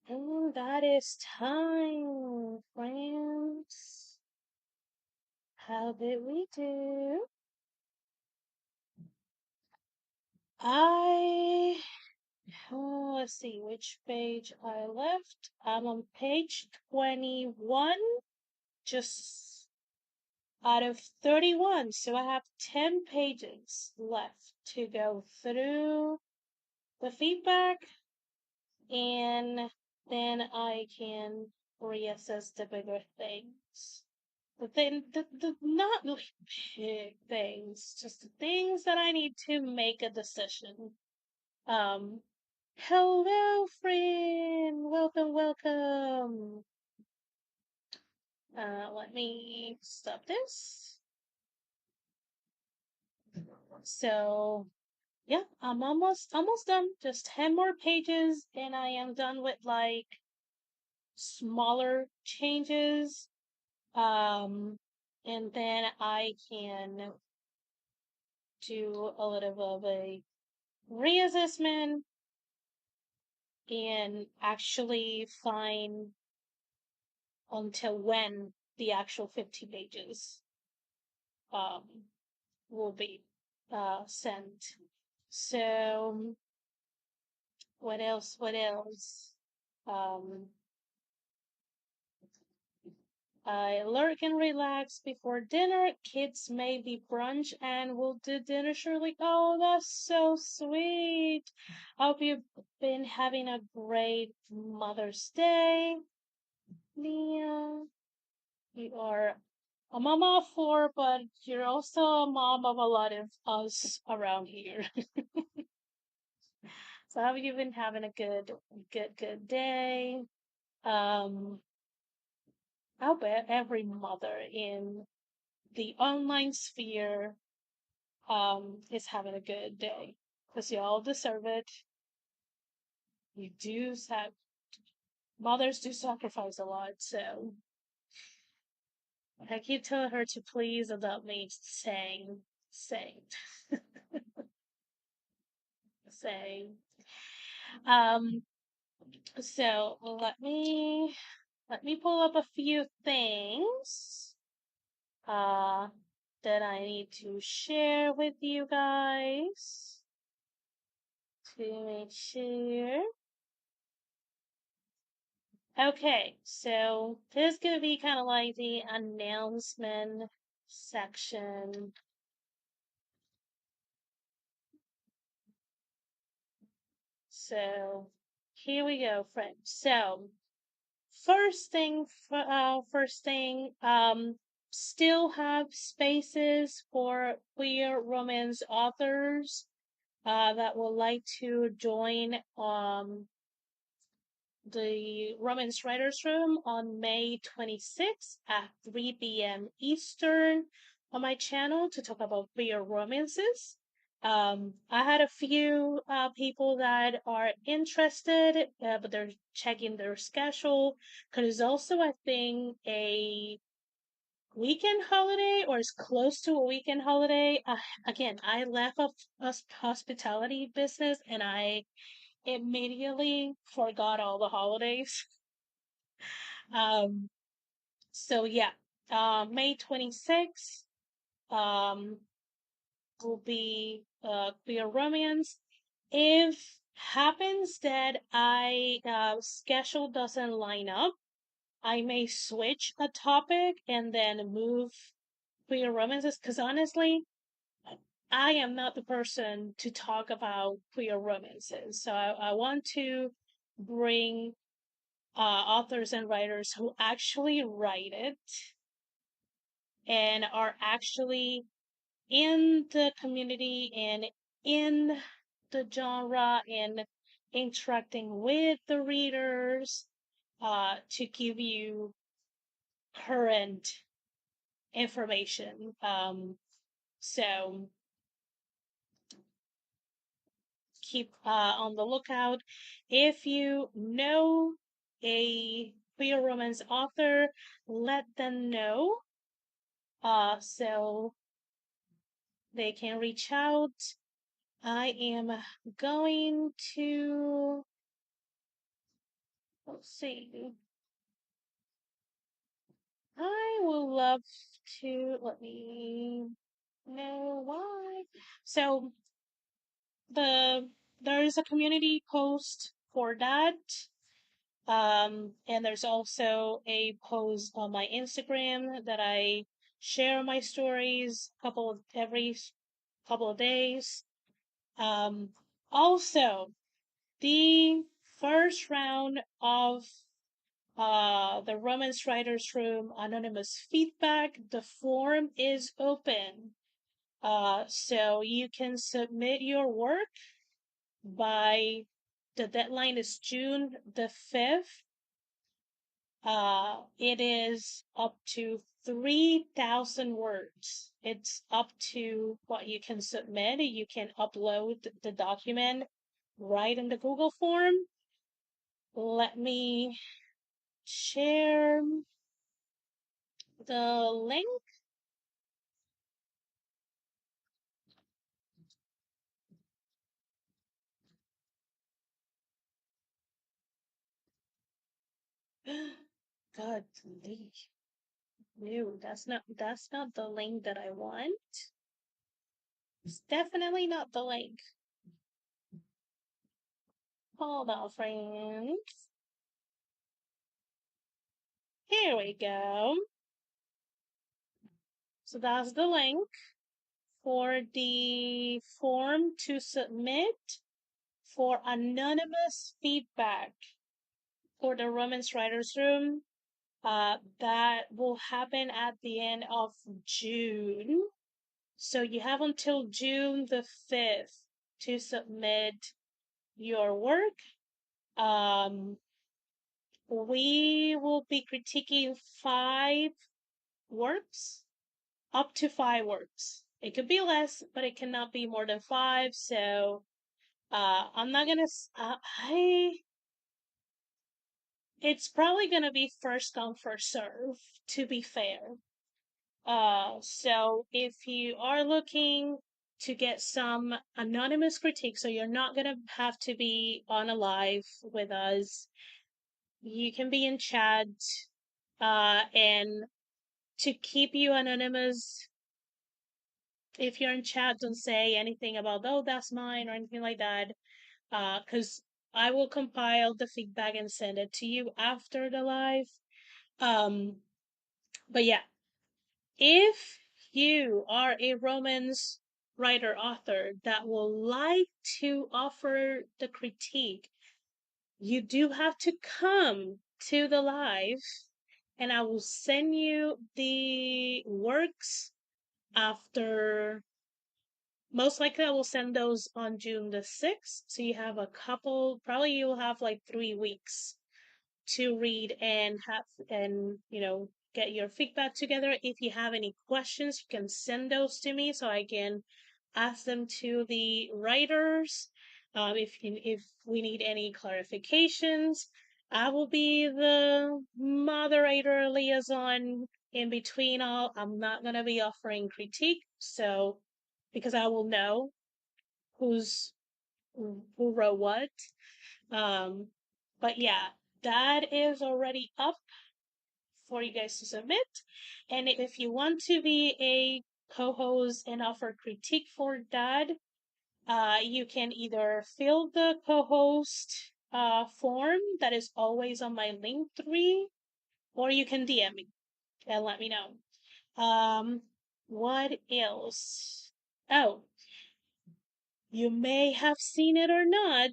And that is time, friends. How did we do? I let's see which page I left. I'm on page 21, just out of 31. So I have 10 pages left to go through the feedback, and then I can reassess the bigger things. The not really big things, just the things that I need to make a decision. Um, Hello, friend. Welcome, welcome. Let me stop this. So, yeah, I'm almost done. Just 10 more pages, and I am done with like smaller changes. Um, and then I can do a little bit of a reassessment and actually find until when the actual 50 pages um, will be sent. So, what else? What else? Um, I lurk and relax before dinner. Kids maybe brunch and we'll do dinner shortly. Oh, that's so sweet. I hope you've been having a great Mother's Day, Nia. You are a mama of four, but you're also a mom of a lot of us around here. So have you been having a good day? Um, I bet every mother in the online sphere is having a good day because you all deserve it. You do have mothers do sacrifice a lot, so I keep telling her to please adopt me, saying, saying. Um, so let me pull up a few things uh that I need to share with you guys to make sure. Okay, so this is gonna be kind of like the announcement section. So here we go, friends. So first thing, still have spaces for queer romance authors that would like to join the Romance Writers Room on May 26th at 3 p.m. Eastern on my channel to talk about queer romances. I had a few people that are interested, but they're checking their schedule because it's also, I think, a weekend holiday or is close to a weekend holiday. Again, I left a hospitality business and I immediately forgot all the holidays. Um, so yeah, May 26th, um, will be a romance. If happens that I schedule doesn't line up, I may switch a topic and then move queer romances. Because honestly, I am not the person to talk about queer romances. So I want to bring authors and writers who actually write it and are actually in the community and in the genre and interacting with the readers to give you current information. So keep on the lookout. If you know a queer romance author, let them know so they can reach out. I am going to Let's see. I would love to. Let me know why. So the there is a community post for that. And there's also a post on my Instagram that I share my stories every couple of days. Um, Also, the first round of the Romance Writers Room Anonymous Feedback, the form is open. So you can submit your work by the deadline is June the 5th. It is up to 3,000 words. It's up to what you can submit. You can upload the document right in the Google form. Let me share the link. God, no, that's not the link that I want. It's definitely not the link. Hold on, friends. Here we go. So that's the link for the form to submit for anonymous feedback for the Romance Writers Room. That will happen at the end of June. So you have until June the 5th to submit your work. We will be critiquing 5 works, up to 5 works. It could be less, but it cannot be more than 5. So I'm not gonna. It's probably gonna be first come first serve. To be fair. So if you are looking to get some anonymous critique, so you're not gonna have to be on a live with us. You can be in chat, and to keep you anonymous, if you're in chat, don't say anything about, oh, that's mine or anything like that, because I will compile the feedback and send it to you after the live. Um, but yeah, if you are a romance writer author that will like to offer the critique, you do have to come to the live, and I will send you the works after. Most likely, I will send those on June the 6th. So you have a couple, probably you'll have like 3 weeks to read and get your feedback together. If you have any questions, you can send those to me so I can ask them to the writers. If we need any clarifications, I will be the moderator liaison in between all. I'm not gonna be offering critique, so because I will know who's who wrote what. Um, but yeah, that is already up for you guys to submit. And if you want to be a co-host and offer critique for that, you can either fill the co-host form that is always on my link tree, or you can DM me and let me know. What else? Oh, you may have seen it or not,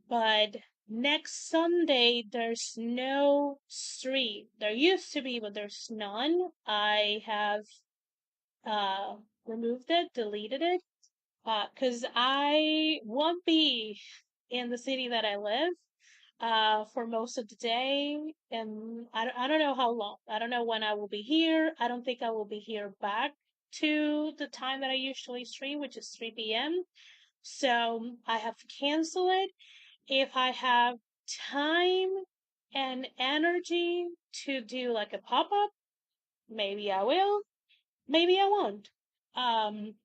but next Sunday there's no stream. There used to be, but there's none. I have removed it, deleted it, because I won't be in the city that I live for most of the day, and I don't know how long. I don't know when I will be here. I don't think I will be here back to the time that I usually stream, which is 3 p.m. So I have to cancel it. If I have time and energy to do like a pop up, maybe I will, maybe I won't. Um,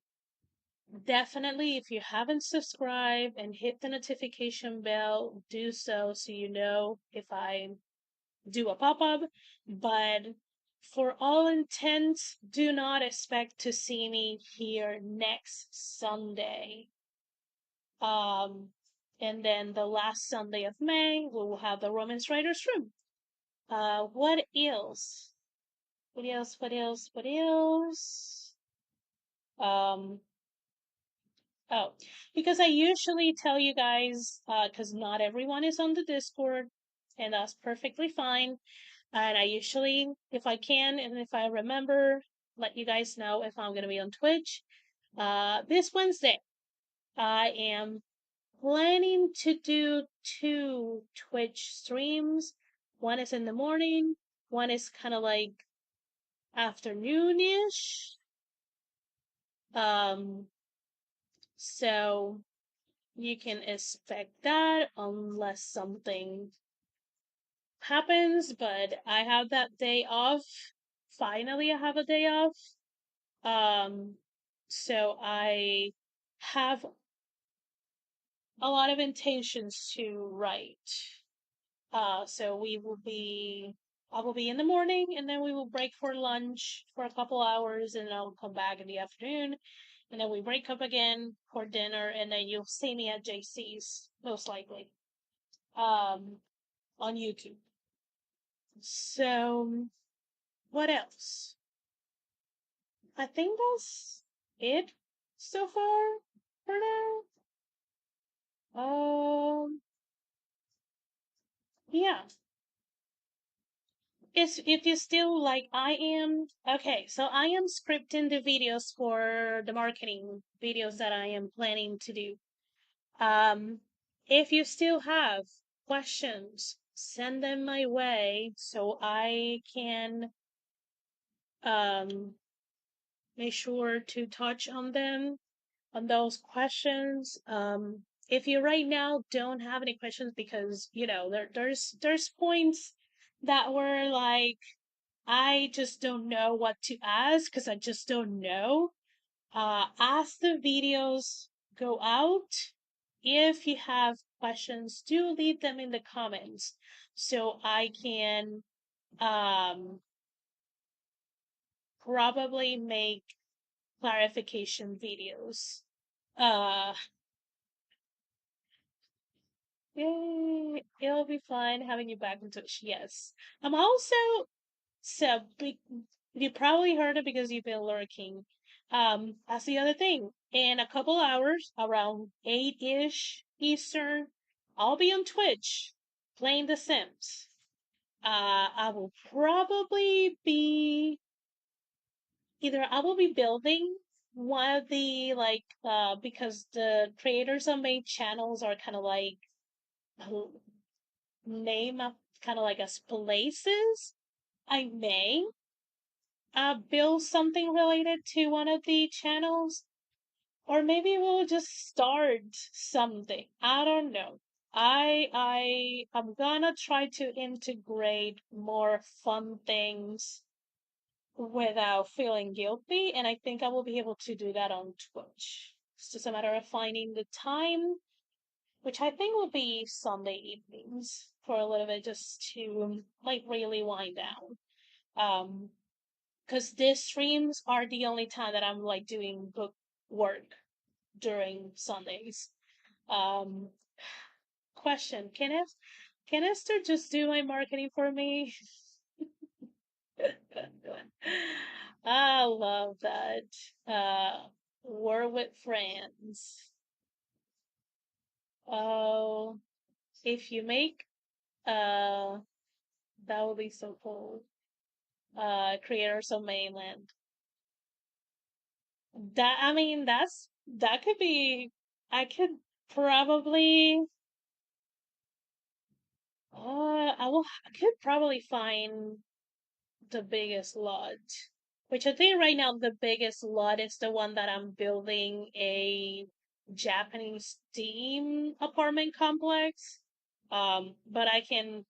Definitely, if you haven't subscribed and hit the notification bell, do so so you know if I do a pop up. But for all intents, do not expect to see me here next Sunday. Um, and then the last Sunday of May, we will have the Romance Writers Room. What else? What else? What else? What else? Um, oh, because I usually tell you guys, because not everyone is on the Discord, and that's perfectly fine. And I usually, if I can and if I remember, let you guys know if I'm going to be on Twitch. This Wednesday, I am planning to do two Twitch streams. One is in the morning, one is kind of like afternoonish. Um, so you can expect that unless something happens, but I have that day off. Finally, I have a day off. Um, so I have a lot of intentions to write. So I will be in the morning and then we will break for lunch for a couple hours and I'll come back in the afternoon and then we break up again for dinner and then you'll see me at JC's most likely, um, on YouTube. So what else? I think that's it so far for now. Um, yeah. If you still like I am, okay, so I am scripting the videos for the marketing videos that I am planning to do. Um, if you still have questions, send them my way so I can um make sure to touch on them on those questions. If you right now don't have any questions because you know there's points that were like I just don't know what to ask because I just don't know. As the videos go out, if you have questions, do leave them in the comments so I can um, probably make clarification videos. Uh, Yay! It'll be fun having you back in touch. Yes. I'm also so you probably heard it because you've been lurking. That's the other thing. In a couple hours, around 8-ish Eastern, I'll be on Twitch playing The Sims. I will probably be either I will be building one of the because the creators on main channels are kind of like name of kind of like as places. I may build something related to one of the channels, or maybe we'll just start something. I don't know. I'm gonna try to integrate more fun things without feeling guilty, and I think I will be able to do that on Twitch. It's just a matter of finding the time, which I think will be Sunday evenings for a little bit, just to like really wind down. Um, because these streams are the only time that I'm like doing book work during Sundays. Um, question: can Esther just do my marketing for me? I love that. We're with friends. Oh, if you make that would be so cool. Creators of mainland. That I mean, that could be. I could probably. I could probably find the biggest lot, which I think right now the biggest lot is the one that I'm building a Japanese theme apartment complex. But I can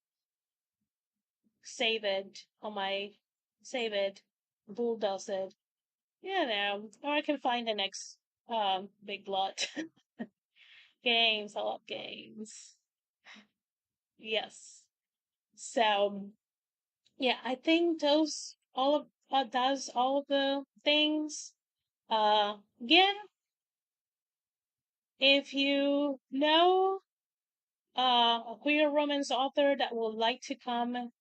save it on my save it, bulldoze it, you know, or I can find the next Big lot. Games, I love games. Yes. So yeah, I think those all of does all of the things. Again, if you know a queer romance author that would like to come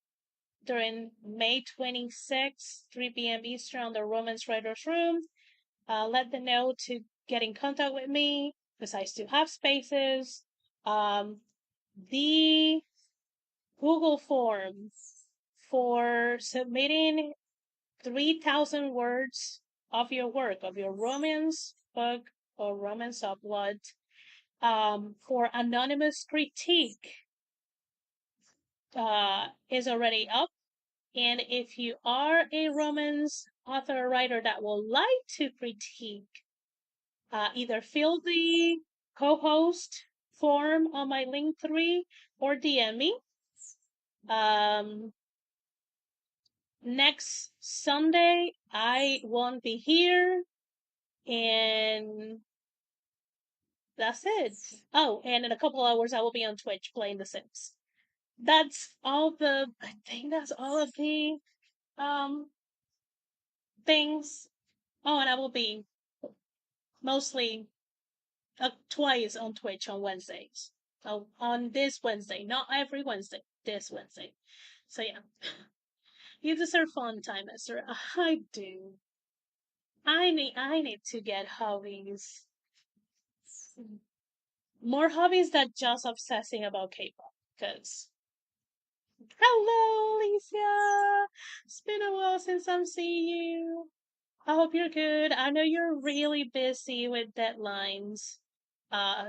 during May 26th, 3 p.m. Eastern on the Romance Writers Room, let them know to get in contact with me because I still have spaces. The Google form for submitting 3,000 words of your work, of your romance book or romance upload, for anonymous critique, is already up. And if you are a romance author or writer that would like to critique, either fill the co-host form on my Linktree or DM me. Um, Next Sunday, I won't be here, and that's it. Oh, and in a couple hours, I will be on Twitch playing The Sims. That's all the. I think that's all of the um things. Oh, and I will be mostly twice on Twitch on Wednesdays. So on this Wednesday, not every Wednesday, this Wednesday. So yeah, you deserve fun time, Esther. I do. I need to get hobbies. More hobbies than just obsessing about K-pop. Cause hello, Alicia. It's been a while since I'm seeing you. I hope you're good. I know you're really busy with deadlines.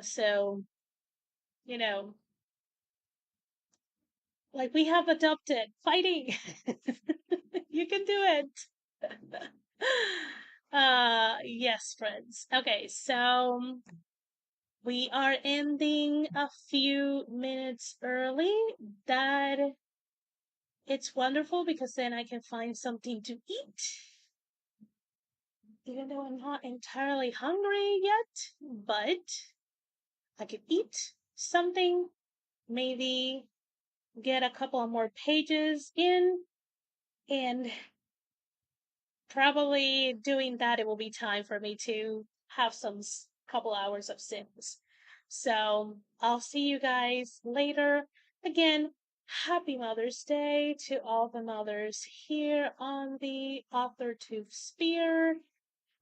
So you know, like we have adopted fighting. You can do it. Yes, friends. Okay, so we are ending a few minutes early. That it's wonderful because then I can find something to eat. Even though I'm not entirely hungry yet, but I could eat something, maybe get a couple of more pages in, and probably doing that, it will be time for me to have some couple hours of Sims. So I'll see you guys later. Again, happy Mother's Day to all the mothers here on the AuthorTube sphere.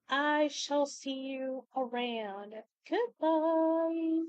I shall see you around. Goodbye.